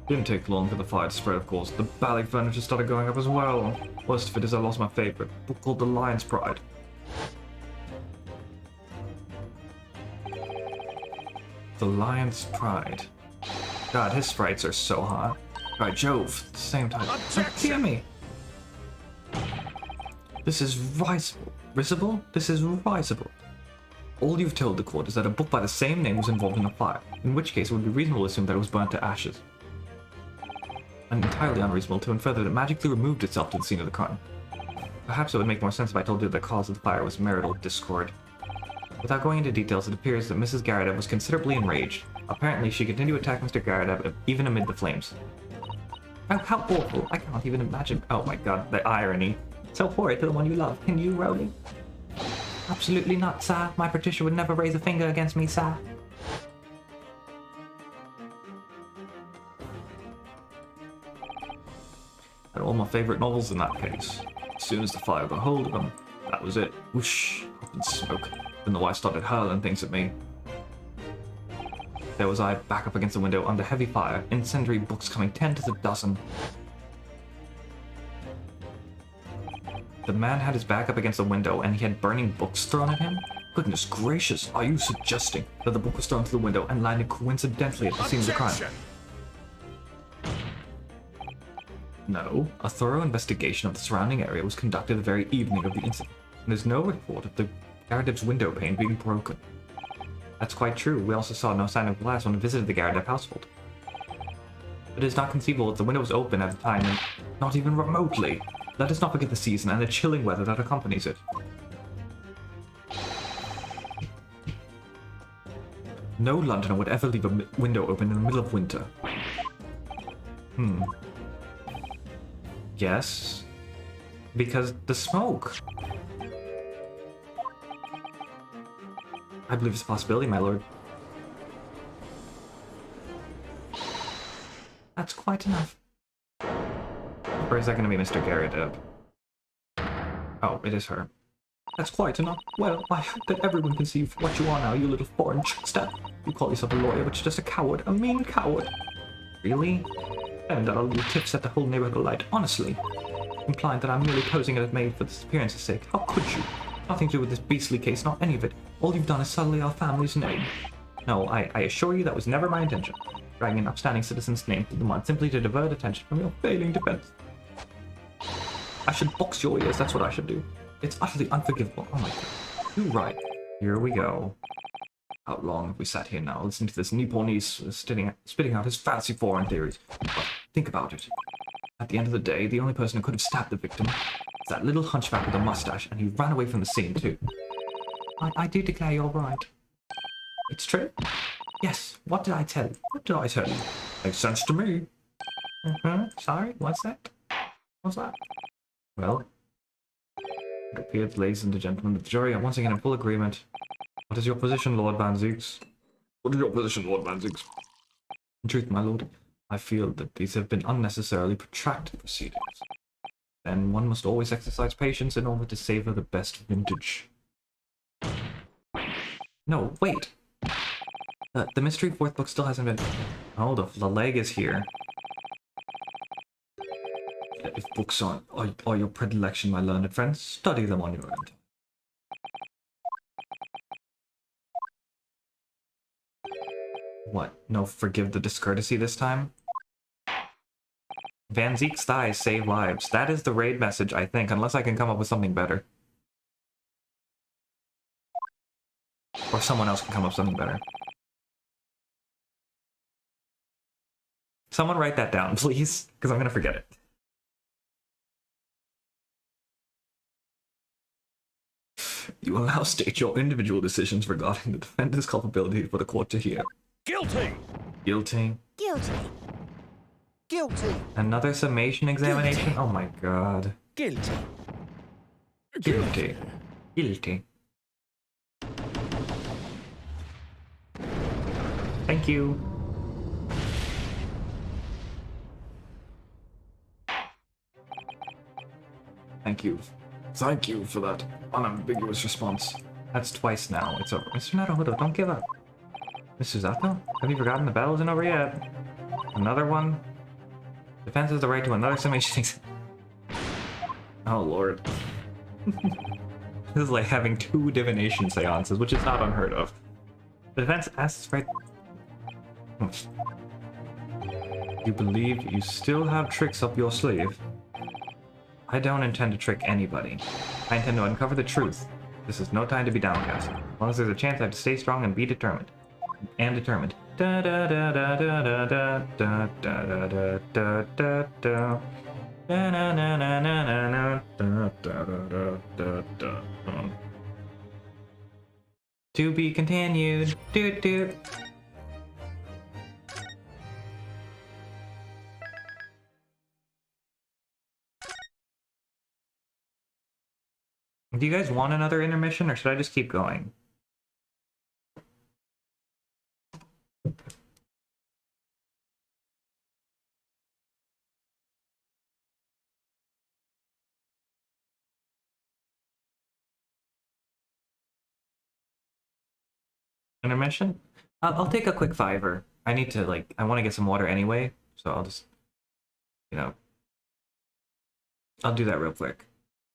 Didn't take long for the fire to spread, of course. The bally furniture started going up as well. Worst of it is I lost my favorite book called The Lion's Pride. The Lion's Pride. God, his sprites are so hot. By Jove, at the same time. Hear me! This is risible. Risible? This is risible. All you've told the court is that a book by the same name was involved in a fire, in which case it would be reasonable to assume that it was burnt to ashes. And entirely unreasonable to infer that it magically removed itself to the scene of the crime. Perhaps it would make more sense if I told you the cause of the fire was marital discord. Without going into details, it appears that Mrs. Garadeb was considerably enraged. Apparently, she continued to attack Mr. Garadeb even amid the flames. Oh, how awful! I can't even imagine. Oh my god, the irony. So horrid to the one you love. Can you, Rowling? Absolutely not, sir. My Patricia would never raise a finger against me, sir. Had all my favorite novels in that case. As soon as the fire got hold of them, that was it. Whoosh, up in smoke. Even though I started hurling things at me. There was I, back up against the window under heavy fire, incendiary books coming 10 to the dozen. The man had his back up against the window and he had burning books thrown at him? Goodness gracious, are you suggesting that the book was thrown to the window and landed coincidentally at the scene of the crime? No, a thorough investigation of the surrounding area was conducted the very evening of the incident, and there's no report of the Garradeb's window pane being broken. That's quite true. We also saw no sign of glass when we visited the Garradeb household. It is not conceivable that the window was open at the time, and not even remotely. Let us not forget the season and the chilling weather that accompanies it. No Londoner would ever leave a window open in the middle of winter. Yes. Because the smoke. I believe it's a possibility, my lord. That's quite enough. Or is that going to be Mr. Garradeb? Oh, it is her. That's quite enough. Well, I hope that everyone can see what you are now, you little foreign trickster. You call yourself a lawyer, but you're just a coward, a mean coward. Really? And that little tip set the whole neighborhood alight, honestly. Implying that I'm merely posing as maid for this appearance's sake. How could you? Nothing to do with this beastly case, not any of it. All you've done is sully our family's name. No, I assure you that was never my intention. Dragging an upstanding citizen's name through the mud simply to divert attention from your failing defense. I should box your ears, that's what I should do. It's utterly unforgivable. Oh my god. You're right. Here we go. How long have we sat here now, listening to this Nipponese spitting out his fancy foreign theories? But think about it. At the end of the day, the only person who could have stabbed the victim is that little hunchback with a mustache, and he ran away from the scene too. I do declare you're right. It's true? Yes. What did I tell you? What did I tell you? Makes sense to me. Sorry, what's that? What's that? Well, it appears, ladies and gentlemen, the jury are once again in full agreement. What is your position, Lord Van Zieks? What is your position, Lord Van Zieks? In truth, my lord, I feel that these have been unnecessarily protracted proceedings. Then one must always exercise patience in order to savor the best vintage. No, wait! The mystery fourth book still hasn't been... Oh, the leg is here. If books are your predilection, my learned friends, study them on your own. What? No, forgive the discourtesy this time? Van Ziek's thighs save lives. That is the raid message, I think, unless I can come up with something better. Or someone else can come up with something better. Someone write that down, please, because I'm going to forget it. You will now state your individual decisions regarding the defendant's culpability for the court to hear. Guilty! Guilty. Guilty. Guilty! Another summation examination? Guilty. Oh my god. Guilty! Guilty. Guilty. Thank you. Thank you. Thank you for that unambiguous response. That's twice now. It's over. Mr. Naruhodo, don't give up. Mr. Zato, have you forgotten the battle isn't over yet? Another one? Defense has the right to another summation. Oh lord. This is like having 2 divination seances, which is not unheard of. The defense asks right... You believe you still have tricks up your sleeve? I don't intend to trick anybody. I intend to uncover the truth. This is no time to be downcast. As long as there's a chance, I have to stay strong and be determined. And determined. Da da da da da da da da da da da da. Da na na na na na da da da da da da. To be continued. Doot doot. Do you guys want another intermission, or should I just keep going? Intermission? I'll take a quick fiver. I need to, like, I want to get some water anyway, so I'll just, you know, I'll do that real quick.